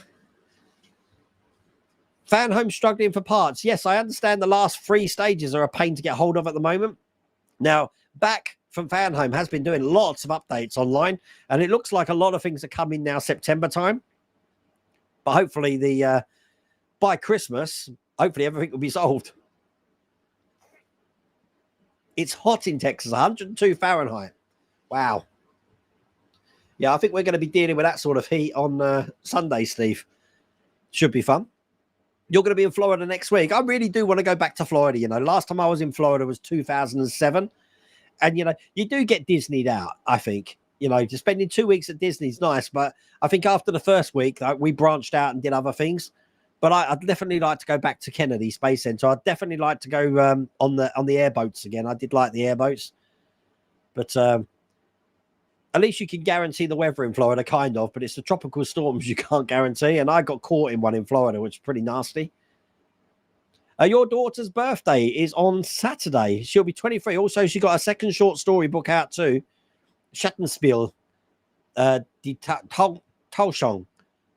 Home struggling for parts. Yes, I understand the last 3 stages are a pain to get hold of at the moment. Now, Back from Fan Home has been doing lots of updates online, and it looks like a lot of things are coming now September time. But hopefully by Christmas, hopefully everything will be solved. It's hot in Texas, 102 Fahrenheit. Wow. Yeah, I think we're going to be dealing with that sort of heat on Sunday, Steve. Should be fun. You're going to be in Florida next week. I really do want to go back to Florida. You know, last time I was in Florida was 2007. And, you know, you do get Disneyed out, I think. You know, just spending 2 weeks at Disney is nice. But I think after the first week, we branched out and did other things. But I'd definitely like to go back to Kennedy Space Center. I'd definitely like to go on the airboats again. I did like the airboats. But at least you can guarantee the weather in Florida, kind of. But it's the tropical storms you can't guarantee. And I got caught in one in Florida, which is pretty nasty. Your daughter's birthday is on Saturday. She'll be 23. Also, she got a second short story book out too. Schattenspiel, die Tauschung.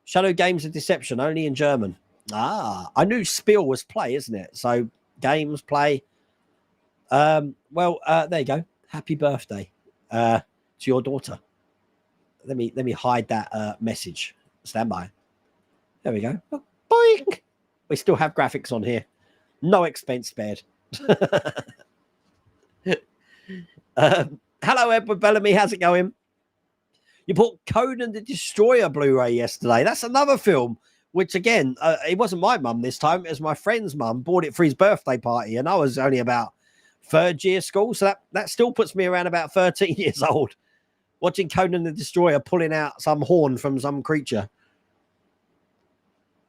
Shadow Games of Deception, only in German. Ah, I knew Spiel was play, isn't it? So games, play. There you go. Happy birthday to your daughter. Let me hide that message. Stand by. There we go. Oh, boing. We still have graphics on here. No expense spared. Hello, Edward Bellamy. How's it going? You bought Conan the Destroyer Blu-ray yesterday. That's another film, which again, it wasn't my mum this time. It was my friend's mum. Bought it for his birthday party, and I was only about 3rd year school. So that still puts me around about 13 years old, watching Conan the Destroyer pulling out some horn from some creature.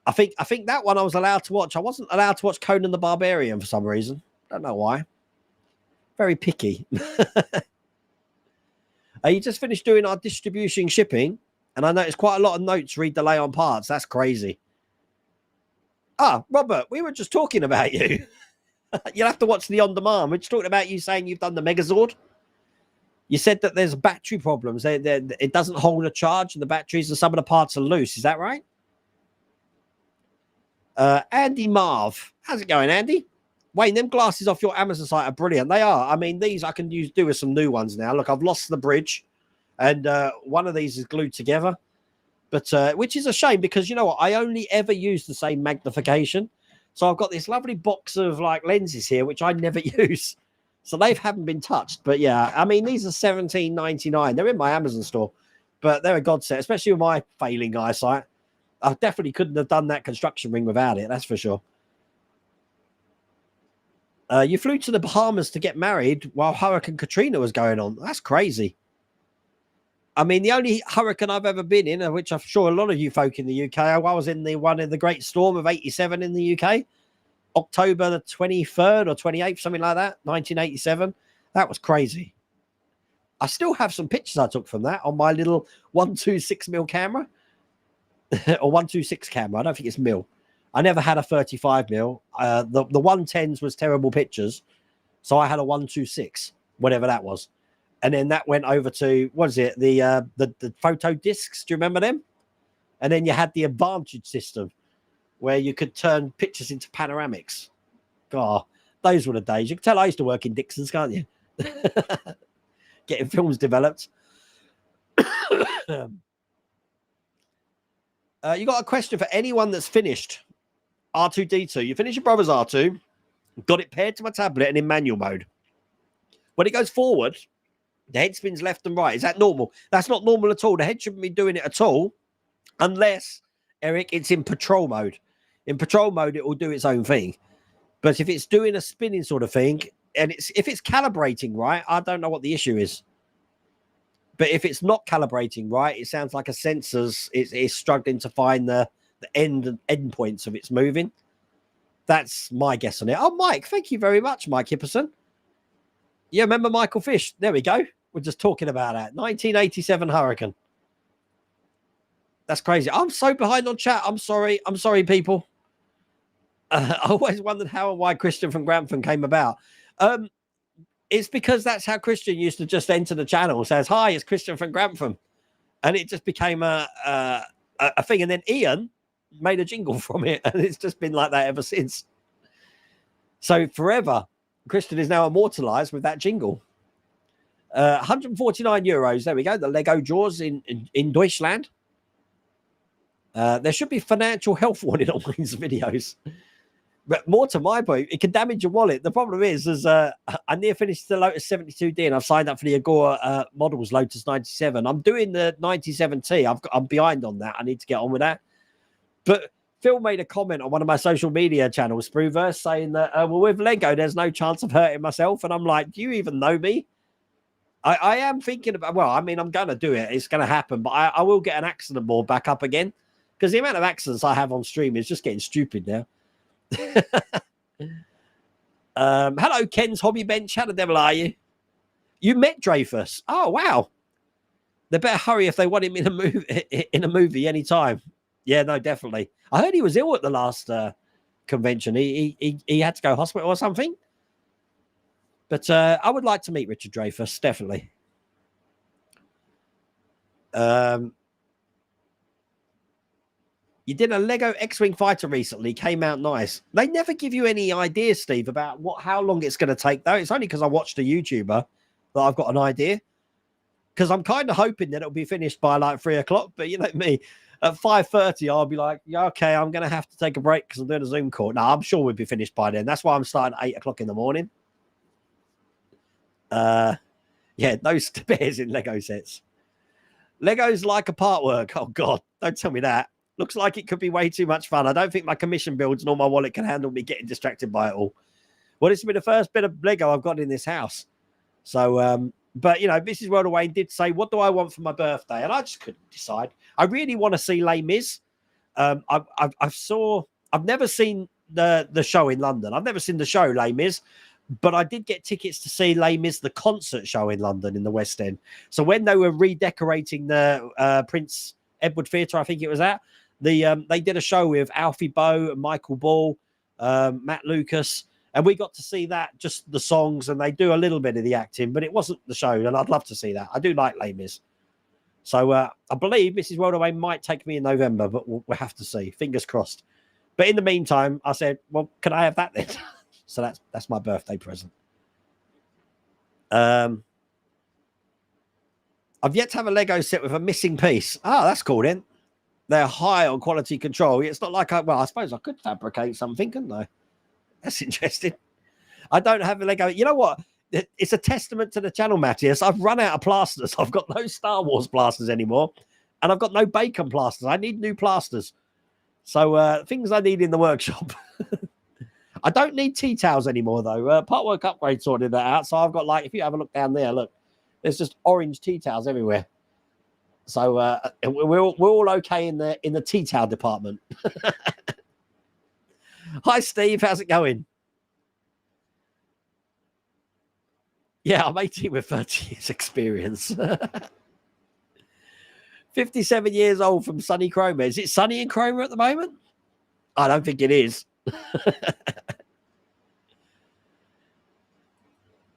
I think that one I was allowed to watch. I wasn't allowed to watch Conan the Barbarian for some reason. Don't know why. Very picky. You just finished doing our distribution shipping, and I noticed quite a lot of notes read delay on parts. That's crazy. Ah, Robert, we were just talking about you. You'll have to watch the on-demand. We're just talking about you saying you've done the Megazord. You said that there's battery problems. It doesn't hold a charge, and the batteries and some of the parts are loose. Is that right? Andy Marv. How's it going, Andy? Wayne, them glasses off your Amazon site are brilliant. They are. I mean, these I can do with some new ones now. Look, I've lost the bridge, and one of these is glued together, but which is a shame because, you know what? I only ever use the same magnification. So I've got this lovely box of like lenses here, which I never use. So they haven't been touched. But yeah, I mean, these are $17.99. They're in my Amazon store, but they're a godsend, especially with my failing eyesight. I definitely couldn't have done that construction ring without it. That's for sure. You flew to the Bahamas to get married while Hurricane Katrina was going on. That's crazy. I mean, the only hurricane I've ever been in, which I'm sure a lot of you folk in the UK, I was in the one in the Great Storm of 87 in the UK, October the 23rd or 28th, something like that, 1987. That was crazy. I still have some pictures I took from that on my little 126mm camera or 126 camera. I don't think it's mil. I never had a 35mm. The 110s was terrible pictures. So I had a 126, whatever that was. And then that went over to, what is it? The photo discs. Do you remember them? And then you had the Advantage system where you could turn pictures into panoramics. God, those were the days. You can tell I used to work in Dixon's, can't you? Getting films developed. You got a question for anyone that's finished R2-D2. You finish your brother's R2, got it paired to my tablet and in manual mode. When it goes forward, the head spins left and right. Is that normal? That's not normal at all. The head shouldn't be doing it at all unless, Eric, it's in patrol mode. In patrol mode, it will do its own thing. But if it's doing a spinning sort of thing, and if it's calibrating right, I don't know what the issue is. But if it's not calibrating right, it sounds like a sensor's is struggling to find the end points of its moving. That's my guess on it. Oh, Mike, thank you very much, Mike Hipperson. Yeah, remember Michael Fish? There we go. We're just talking about that. 1987 Hurricane. That's crazy. I'm so behind on chat. I'm sorry. I'm sorry, people. I always wondered how and why Christian from Grantham came about. It's because that's how Christian used to just enter the channel. Says, hi, it's Christian from Grantham. And it just became a thing. And then Ian made a jingle from it. And it's just been like that ever since. So forever, Christian is now immortalized with that jingle. 149 euros. There we go. The Lego Jaws in Deutschland. There should be financial health warning on these videos. But more to my point, it can damage your wallet. The problem is I near finished the Lotus 72D and I've signed up for the Agora models Lotus 97. I'm doing the 97T. I'm behind on that. I need to get on with that. But Phil made a comment on one of my social media channels, Spruverse, saying that, well, with Lego, there's no chance of hurting myself. And I'm like, do you even know me? I am thinking about, well, I mean, I'm going to do it. It's going to happen. But I will get an accident board back up again. Because the amount of accidents I have on stream is just getting stupid now. Hello, Ken's Hobby Bench. How the devil are you? You met Dreyfus. Oh, wow. They better hurry if they want him in a movie anytime. Yeah, no, definitely. I heard he was ill at the last convention. He had to go hospital or something. But I would like to meet Richard Dreyfus, definitely. You did a Lego X-Wing fighter recently. Came out nice. They never give you any ideas, Steve, about how long it's going to take, though. It's only because I watched a YouTuber that I've got an idea. Because I'm kind of hoping that it'll be finished by like 3 o'clock. But you know me, at 5:30, I'll be like, yeah, okay, I'm going to have to take a break because I'm doing a Zoom call. No, I'm sure we'll be finished by then. That's why I'm starting at 8 o'clock in the morning. Yeah, no spares in Lego sets. Lego's like a part work. Oh, God, don't tell me that. Looks like it could be way too much fun. I don't think my commission builds nor my wallet can handle me getting distracted by it all. Well, this has been the first bit of Lego I've got in this house. So, but, you know, Mrs. World of Wayne did say, what do I want for my birthday? And I just couldn't decide. I really want to see Les Mis. I've never seen the show in London. I've never seen the show Les Mis. But I did get tickets to see Les Mis, the concert show in London in the West End. So when they were redecorating the Prince Edward Theatre, I think it was at, they did a show with Alfie Boe, Michael Ball, Matt Lucas, and we got to see that, just the songs, and they do a little bit of the acting, but it wasn't the show, and I'd love to see that. I do like Les Mis. So I believe Mrs. Worldaway might take me in November, but we'll have to see. Fingers crossed. But in the meantime, I said, well, can I have that then? So that's my birthday present. I've yet to have a Lego set with a missing piece. Oh, that's cool then. They're high on quality control. It's not like I suppose I could fabricate something, couldn't I? That's interesting. I don't have a Lego. You know what? It's a testament to the channel, Matthias. I've run out of plasters. I've got no Star Wars plasters anymore. And I've got no bacon plasters. I need new plasters. So things I need in the workshop. I don't need tea towels anymore, though. Partwork Upgrade sorted that out. So I've got, like, if you have a look down there, look, there's just orange tea towels everywhere. So we're all okay in the tea towel department. Hi, Steve. How's it going? Yeah, I'm 18 with 30 years experience. 57 years old from sunny Chroma. Is it sunny in Chroma at the moment? I don't think it is.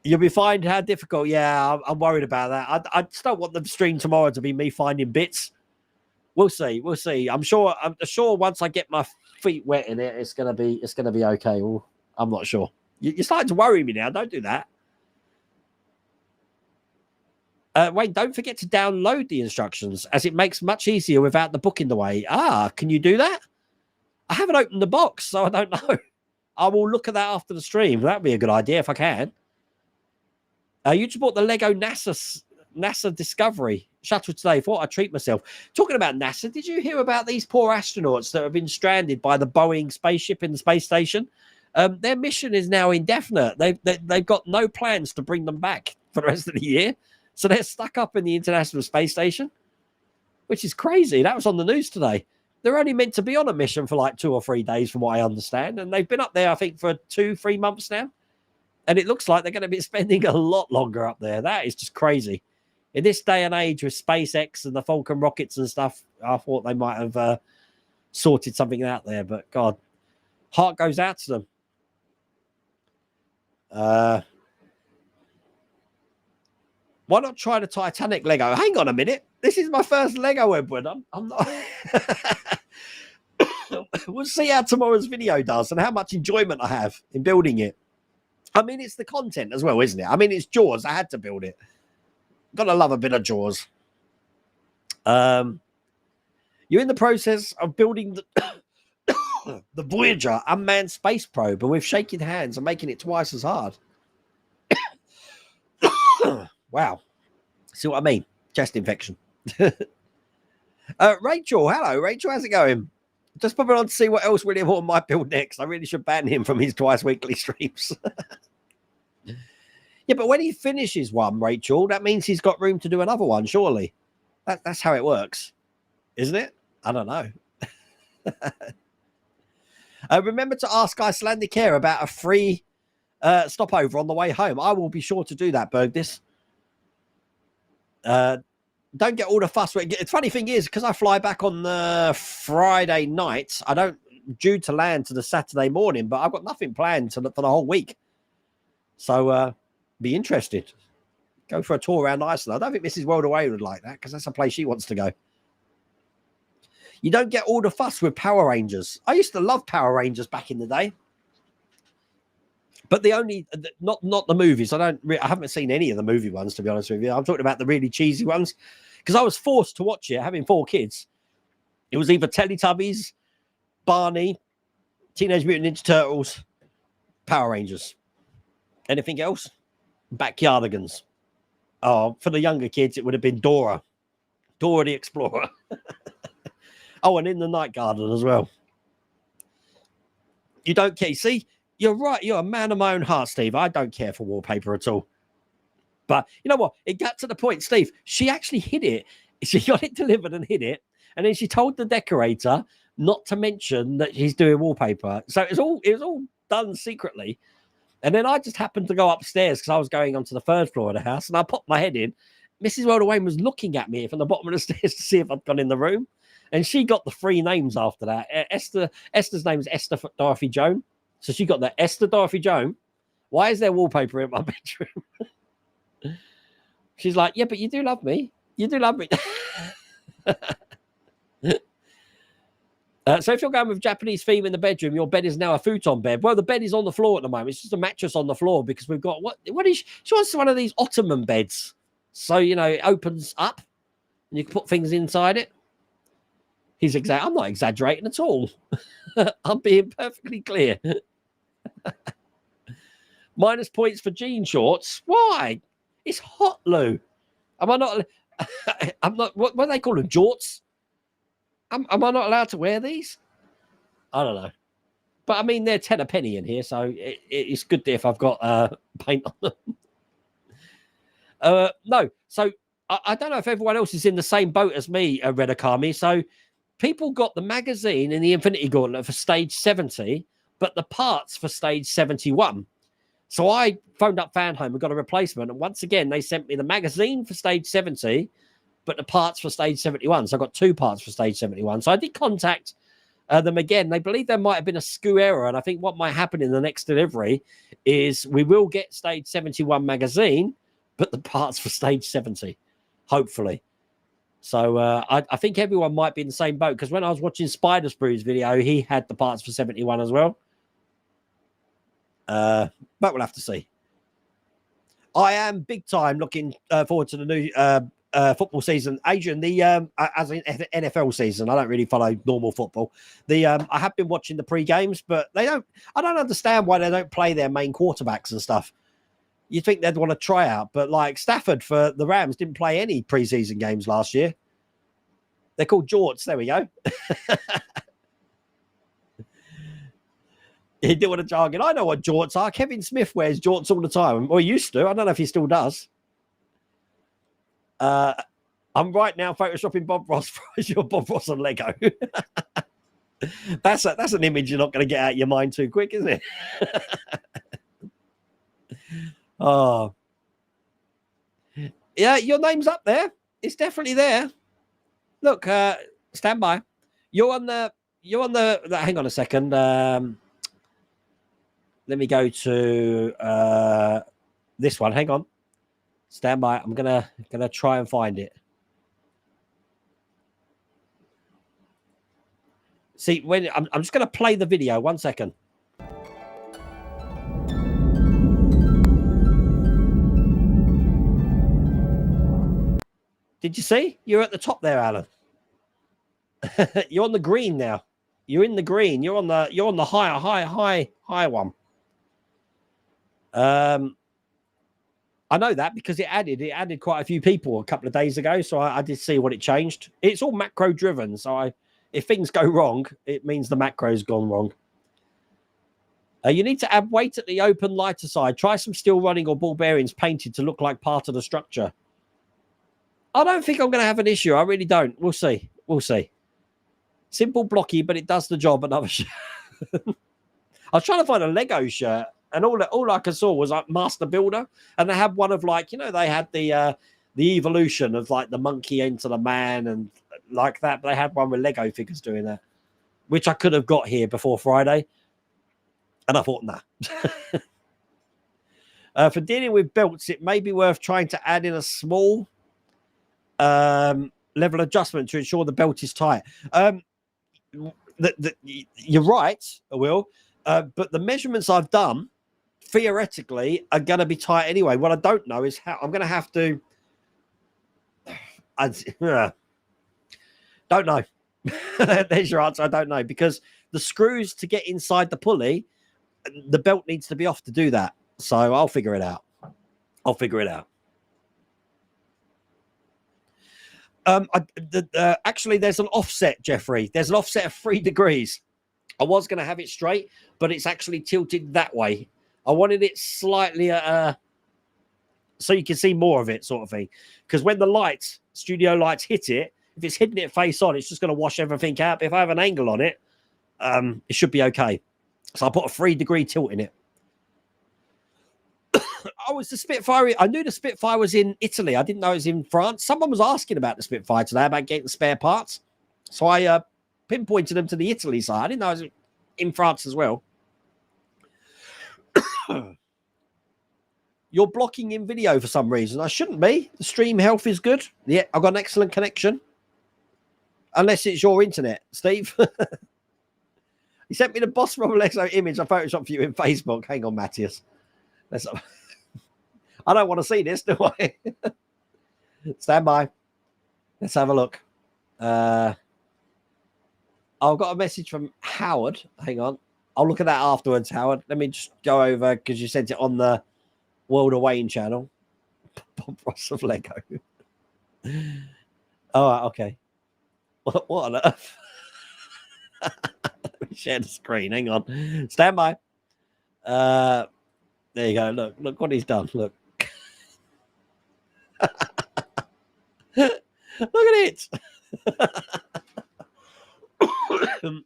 You'll be finding how difficult. Yeah, I'm worried about that. I just don't want the stream tomorrow to be me finding bits. We'll see. We'll see. I'm sure once I get my feet wet in it, it's gonna be okay. Well, I'm not sure. You're starting to worry me now. Don't do that. Wait, don't forget to download the instructions, as it makes much easier without the book in the way. Ah, can you do that? I haven't opened the box, so I don't know. I will look at that after the stream. That'd be a good idea if I can. You just bought the Lego NASA Discovery shuttle today. Thought I'd treat myself. Talking about NASA, did you hear about these poor astronauts that have been stranded by the Boeing spaceship in the space station? Their mission is now indefinite. They've got no plans to bring them back for the rest of the year. So they're stuck up in the International Space Station, which is crazy. That was on the news today. They're only meant to be on a mission for like 2 or 3 days, from what I understand. And they've been up there, I think, for 2-3 months now. And it looks like they're going to be spending a lot longer up there. That is just crazy. In this day and age with SpaceX and the Falcon rockets and stuff, I thought they might have sorted something out there. But God, heart goes out to them. Why not try the Titanic Lego? Hang on a minute. This is my first Lego, Edward. I'm not. We'll see how tomorrow's video does and how much enjoyment I have in building it. I mean, it's the content as well, isn't it? I mean, it's Jaws. I had to build it. Gotta love a bit of Jaws. You're in the process of building the Voyager unmanned space probe, and with shaking hands and making it twice as hard. Wow. See what I mean? Chest infection. Rachel, hello. Rachel, how's it going? Just popping on to see what else William Horn might build next. I really should ban him from his twice weekly streams. Yeah, but when he finishes one, Rachel, that means he's got room to do another one, surely. That's how it works, isn't it? I don't know. Remember to ask Icelandic Air about a free stopover on the way home. I will be sure to do that, Bergdis. Don't get all the fuss. The funny thing is, because I fly back on the Friday night, I don't due to land to the Saturday morning, but I've got nothing planned for the whole week. So be interested. Go for a tour around Iceland. I don't think Mrs. World Away would like that, because that's a place she wants to go. You don't get all the fuss with Power Rangers. I used to love Power Rangers back in the day. But the only, not the movies. I haven't seen any of the movie ones, to be honest with you. I'm talking about the really cheesy ones, because I was forced to watch it, having 4 kids. It was either Teletubbies, Barney, Teenage Mutant Ninja Turtles, Power Rangers. Anything else? Backyardigans. Oh, for the younger kids, it would have been Dora the Explorer. Oh, and In the Night Garden as well. You don't care. See? You're right. You're a man of my own heart, Steve. I don't care for wallpaper at all. But you know what? It got to the point, Steve. She actually hid it. She got it delivered and hid it. And then she told the decorator not to mention that he's doing wallpaper. So it was all done secretly. And then I just happened to go upstairs because I was going onto the 3rd floor of the house. And I popped my head in. Mrs. World Wayne was looking at me from the bottom of the stairs to see if I'd gone in the room. And she got the 3 names after that. Esther's name is Esther Dorothy Joan. So she got the Esther Dorothy Joan. Why is there wallpaper in my bedroom? She's like, yeah, but you do love me. You do love me. So if you're going with Japanese theme in the bedroom, your bed is now a futon bed. Well, the bed is on the floor at the moment. It's just a mattress on the floor because we've got she wants one of these Ottoman beds. So, it opens up and you can put things inside it. I'm not exaggerating at all. I'm being perfectly clear. Minus points for jean shorts. Why? It's hot, Lou. Am I not? I'm not. What do they call them? Jorts? Am I not allowed to wear these? I don't know. But I mean, they're 10 a penny in here, so it's good if I've got paint on them. No. So I don't know if everyone else is in the same boat as me, Red Akami. So people got the magazine in the Infinity Gauntlet for stage 70, but the parts for stage 71. So I phoned up Fanhome and got a replacement. And once again, they sent me the magazine for stage 70, but the parts for stage 71. So I got 2 parts for stage 71. So I did contact them again. They believe there might have been a SKU error. And I think what might happen in the next delivery is we will get stage 71 magazine, but the parts for stage 70, hopefully. So I think everyone might be in the same boat, because when I was watching Spider Sprew's video, he had the parts for 71 as well. But we'll have to see. I am big time looking forward to the new football season. Adrian, as in NFL season, I don't really follow normal football. I have been watching the pre-games, but I don't understand why they don't play their main quarterbacks and stuff. You'd think they'd want to try out, but like Stafford for the Rams didn't play any preseason games last year. They're called jorts. There we go. He did want a jargon. I know what jorts are. Kevin Smith wears jorts all the time. Or he used to. I don't know if he still does. I I'm right now photoshopping Bob Ross as your Bob Ross on Lego. That's an image you're not going to get out of your mind too quick, isn't it? Oh, yeah, your name's up there. It's definitely there. Look, stand by. You're on the. Hang on a second. Let me go to this one. Hang on. Stand by. I'm gonna try and find it. See, when I'm just gonna play the video. 1 second. Did you see? You're at the top there, Alan. You're on the green now. You're in the green. You're on the high one. I know that because it added quite a few people a couple of days ago, so I did see what it changed. It's all macro driven, so if things go wrong, it means the macro's gone wrong. You need to add weight at the open lighter side. Try some steel running or ball bearings painted to look like part of the structure. I don't think I'm going to have an issue. I really don't. We'll see. We'll see. Simple, blocky, but it does the job. Another shirt. I was trying to find a Lego shirt, and all I saw was like Master Builder, and they had one of like, you know, they had the evolution of like the monkey into the man and like that. But they had one with Lego figures doing that, which I could have got here before Friday, and I thought, nah. For dealing with belts, it may be worth trying to add in a small level adjustment to ensure the belt is tight. You're right, Will, but the measurements I've done theoretically are going to be tight anyway. What I don't know is how I'm going to have to. Don't know. There's your answer. I don't know, because the screws to get inside the pulley, the belt needs to be off to do that. So I'll figure it out. Actually, there's an offset, Jeffrey. There's an offset of 3 degrees. I was going to have it straight, but it's actually tilted that way. I wanted it slightly so you can see more of it, sort of thing. Because when the lights, studio lights, hit it, if it's hitting it face on, it's just going to wash everything out. But if I have an angle on it, it should be okay. So I put a 3-degree tilt in it. Oh, it's the Spitfire. I knew the Spitfire was in Italy. I didn't know it was in France. Someone was asking about the Spitfire today, about getting spare parts. So I pinpointed them to the Italy side. I didn't know it was in France as well. You're blocking in video for some reason. I shouldn't be. The stream health is good. Yeah, I've got an excellent connection. Unless it's your internet, Steve. He sent me the Boss Roblex image I photoshopped for you in Facebook. Hang on, Matthias. I don't want to see this, do I? Stand by. Let's have a look. I've got a message from Howard. Hang on. I'll look at that afterwards, Howard. Let me just go over, because you sent it on the World of Wayne channel. Bob Ross of Lego. All right, okay. What on earth? Let me share the screen. Hang on. Stand by. There you go. Look what he's done. Look. Look at it.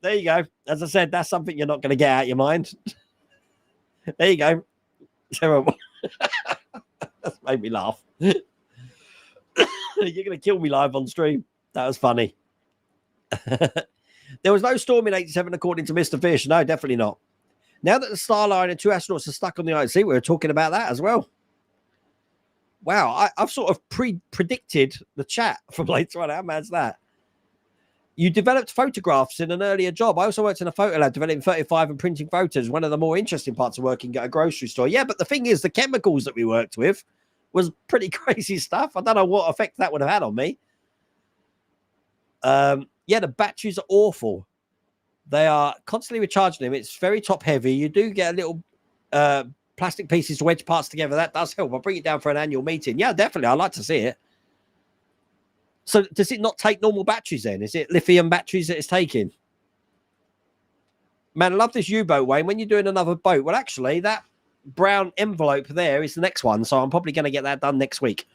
There you go. As I said, that's something you're not going to get out of your mind. There you go. Terrible. That's made me laugh. You're going to kill me live on stream. That was funny. There was no storm in 87, according to Mr. Fish. No, definitely not. Now that the Starline and 2 astronauts are stuck on the IC, we were talking about that as well. Wow, I've sort of predicted the chat from later on. How mad's that? You developed photographs in an earlier job. I also worked in a photo lab developing 35 and printing photos. One of the more interesting parts of working at a grocery store. Yeah, but the thing is, the chemicals that we worked with was pretty crazy stuff. I don't know what effect that would have had on me. Yeah, the batteries are awful. They are constantly recharging them. It's very top heavy. You do get a little plastic pieces to wedge parts together. That does help. I'll bring it down for an annual meeting. Yeah, definitely. I'd like to see it. So does it not take normal batteries then? Is it lithium batteries that it's taking? Man, I love this U-boat, Wayne. When you're doing another boat, well, actually, that brown envelope there is the next one. So I'm probably going to get that done next week.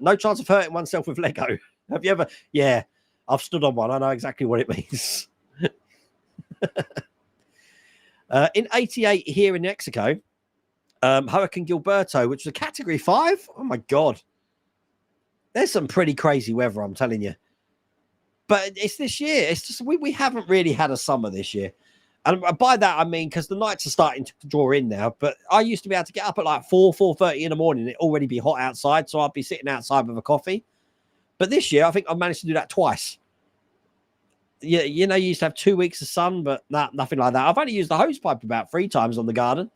No chance of hurting oneself with Lego. Have you ever? Yeah, I've stood on one. I know exactly what it means. In 88 here in Mexico, Hurricane Gilberto, which was a category 5. Oh my God. There's some pretty crazy weather, I'm telling you. But it's this year. It's just we haven't really had a summer this year. And by that, I mean, because the nights are starting to draw in now. But I used to be able to get up at like 4:30 in the morning. It'd already be hot outside. So I'd be sitting outside with a coffee. But this year, I think I managed to do that twice. Yeah, you know, you used to have 2 weeks of sun, but nothing like that. I've only used the hose pipe about 3 times on the garden.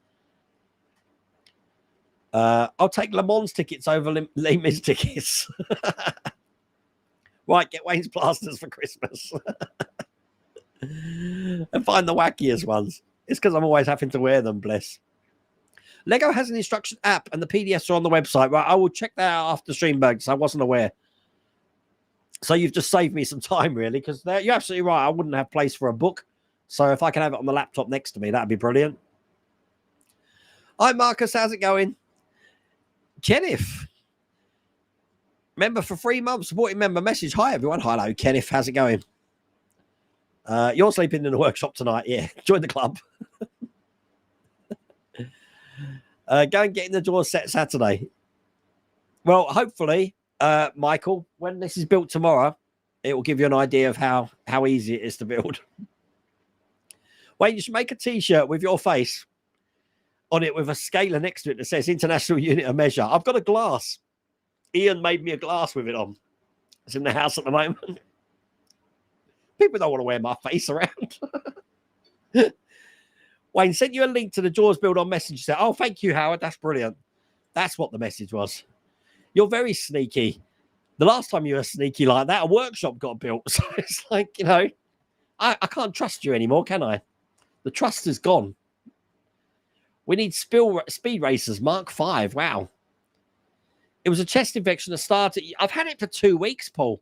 I'll take Le Mans tickets over Les Mis tickets. Right, get Wayne's plasters for Christmas. And find the wackiest ones. It's because I'm always having to wear them, bless. Lego has an instruction app and the PDFs are on the website. Right, I will check that out after Streamberg, I wasn't aware. So you've just saved me some time, really, because you're absolutely right. I wouldn't have place for a book. So if I can have it on the laptop next to me, that'd be brilliant. Hi, Marcus. How's it going? Kenneth. Member for 3 months. Supporting member message. Hi, everyone. Hello, Kenneth. How's it going? You're sleeping in the workshop tonight. Yeah, join the club. Go and get in the door set Saturday. Well, hopefully, Michael, when this is built tomorrow, it will give you an idea of how easy it is to build. Wait, you should make a T-shirt with your face on it with a scaler next to it that says International Unit of Measure. I've got a glass. Ian made me a glass with it on. It's in the house at the moment. People don't want to wear my face around. Wayne sent you a link to the Jaws build on Messenger. Oh, thank you, Howard. That's brilliant. That's what the message was. You're very sneaky. The last time you were sneaky like that, a workshop got built. So it's like, you know, I can't trust you anymore, can I? The trust is gone. We need speed racers, Mark 5. Wow. It was a chest infection that started. I've had it for 2 weeks, Paul.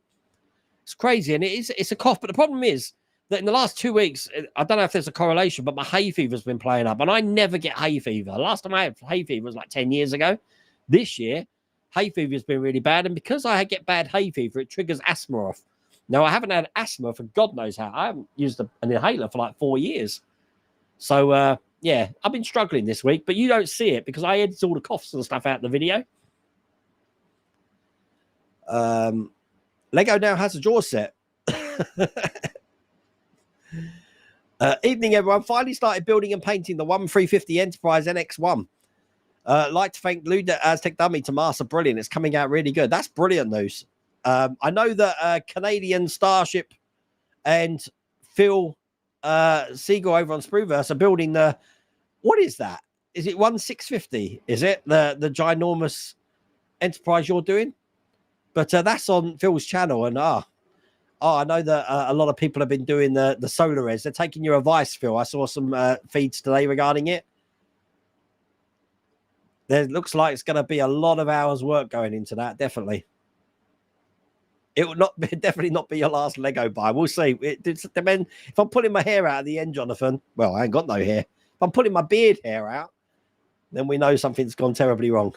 It's crazy. And it's a cough. But the problem is that in the last 2 weeks, I don't know if there's a correlation, but my hay fever's been playing up. And I never get hay fever. Last time I had hay fever was like 10 years ago. This year, hay fever has been really bad. And because I get bad hay fever, it triggers asthma off. Now, I haven't had asthma for God knows how. I haven't used an inhaler for like 4 years. So, yeah, I've been struggling this week. But you don't see it because I edit all the coughs and stuff out in the video. Lego now has a jaw set. Evening, everyone. Finally started building and painting the 1350 Enterprise NX1. Like to thank Luda Aztec Dummy to Master. Brilliant. It's coming out really good. That's brilliant news. I know that Canadian Starship and Phil Siegel over on Sprueverse are building the, what is that? Is it 1650? Is it the ginormous Enterprise you're doing? But that's on Phil's channel. And I know that a lot of people have been doing the solar res. They're taking your advice, Phil. I saw some feeds today regarding it. There looks like it's going to be a lot of hours work going into that. Definitely. It will not be, definitely not be your last Lego buy. We'll see. It depends. If I'm pulling my hair out at the end, Jonathan, well, I ain't got no hair. If I'm pulling my beard hair out, then we know something's gone terribly wrong.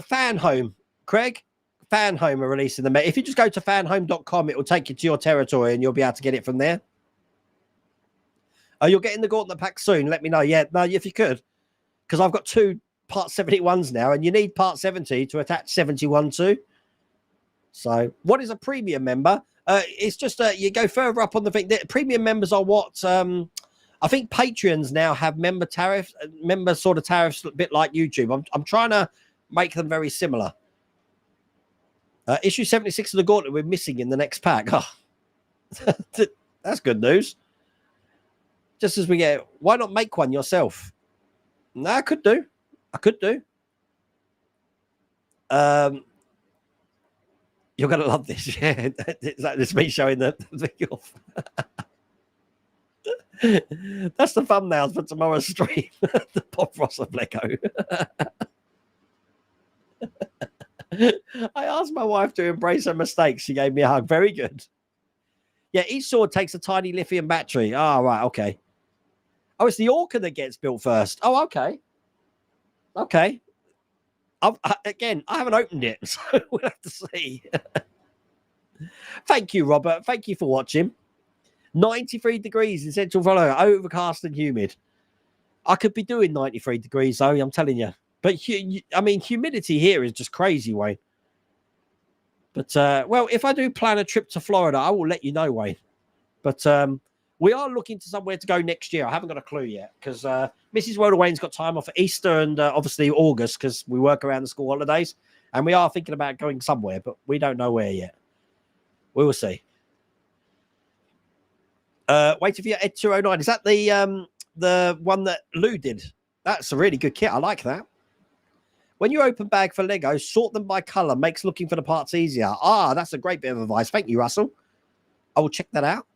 Fan Home, Craig. Fan Home are releasing them. If you just go to fanhome.com, it will take you to your territory and you'll be able to get it from there. You're getting the Gauntlet pack soon. Let me know. Yeah, no, if you could, because I've got 2 Part 71s now, and you need Part 70 to attach 71 to. So, what is a premium member? It's just you go further up on the thing. Premium members are what I think Patreons now have member tariffs, member sort of tariffs, a bit like YouTube. I'm trying to make them very similar. Issue 76 of the Gauntlet we're missing in the next pack. Oh, that's good news. Just as we get, why not make one yourself? No, I could do. You're going to love this. Yeah, it's me showing the thing off. That's the thumbnails for tomorrow's stream. The Bob Ross of Lego. I asked my wife to embrace her mistakes. She gave me a hug. Very good. Yeah, each sword takes a tiny lithium battery. Oh, right. Okay. Oh, it's the Orca that gets built first. Oh, okay. Okay. Again, I haven't opened it, so we'll have to see. Thank you, Robert. Thank you for watching. 93 degrees in central Florida, overcast and humid. I could be doing 93 degrees, though, I'm telling you. But, I mean, humidity here is just crazy, Wayne. But, well, if I do plan a trip to Florida, I will let you know, Wayne. But we are looking to somewhere to go next year. I haven't got a clue yet because Mrs. Rhoda Wayne's got time off for Easter and obviously August because we work around the school holidays. And we are thinking about going somewhere, but we don't know where yet. We will see. Waiting for your Ed 209. Is that the one that Lou did? That's a really good kit. I like that. When you open bag for Lego, sort them by color. Makes looking for the parts easier. Ah, that's a great bit of advice. Thank you, Russell. I will check that out.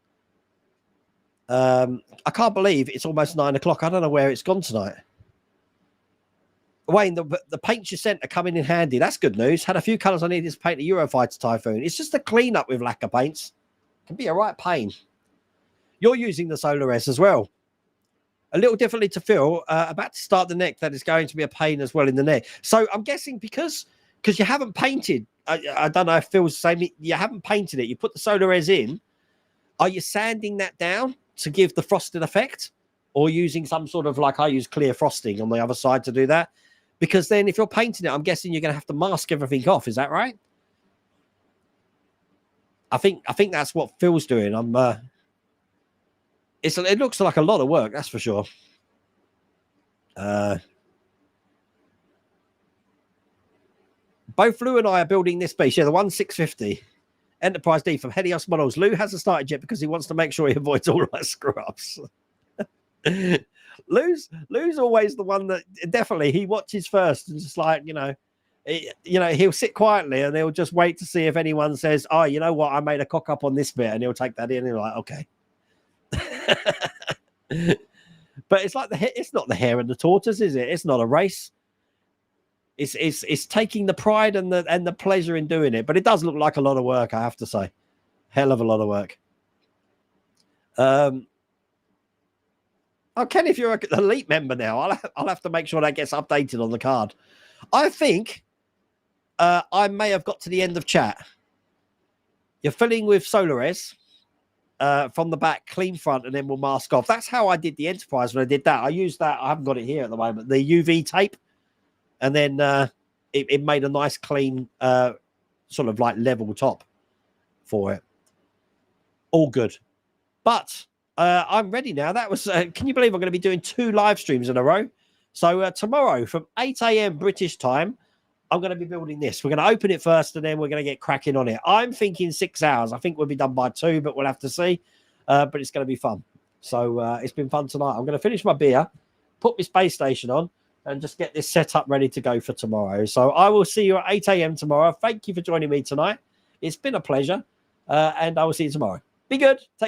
I can't believe it's almost 9 o'clock. I don't know where it's gone tonight. Wayne, the paints you sent are coming in handy. That's good news. Had a few colors I needed to paint the Eurofighter Typhoon. It's just a cleanup with lacquer paints. Can be a right pain. You're using the Solar S as well. A little differently to Phil. About to start the neck. That is going to be a pain as well in the neck. So I'm guessing because you haven't painted. I don't know if Phil's the same. You haven't painted it. You put the Solar S in. Are you sanding that down to give the frosted effect? Or using some sort of, like I use clear frosting on the other side to do that? Because then if you're painting it, I'm guessing you're going to have to mask everything off. Is that right? I think that's what Phil's doing. It looks like a lot of work, that's for sure. Both Lou and I are building this base. Yeah, the 1650 Enterprise D from Helios Models. Lou hasn't started yet because he wants to make sure he avoids all my screw-ups. Lou's always the one that definitely he watches first and just like, he'll sit quietly and he'll just wait to see if anyone says, oh, you know what, I made a cock up on this bit, and he'll take that in and he'll like, okay. But it's like it's not the hare and the tortoise, is it? It's not a race. It's taking the pride and the pleasure in doing it. But it does look like a lot of work, I have to say. Hell of a lot of work. Oh, Ken, if you're an elite member now, I'll have to make sure that gets updated on the card. I think I may have got to the end of chat. You're filling with Solaris from the back, clean front, and then we'll mask off. That's how I did the Enterprise when I did that. I used that. I haven't got it here at the moment. The UV tape. And then it made a nice, clean, sort of like level top for it. All good. But I'm ready now. That was, can you believe I'm going to be doing 2 live streams in a row? So tomorrow from 8 a.m. British time, I'm going to be building this. We're going to open it first and then we're going to get cracking on it. I'm thinking 6 hours. I think we'll be done by 2, but we'll have to see. But it's going to be fun. So it's been fun tonight. I'm going to finish my beer, put my space station on, and just get this set up ready to go for tomorrow. So I will see you at 8 a.m. tomorrow. Thank you for joining me tonight. It's been a pleasure. And I will see you tomorrow. Be good. Take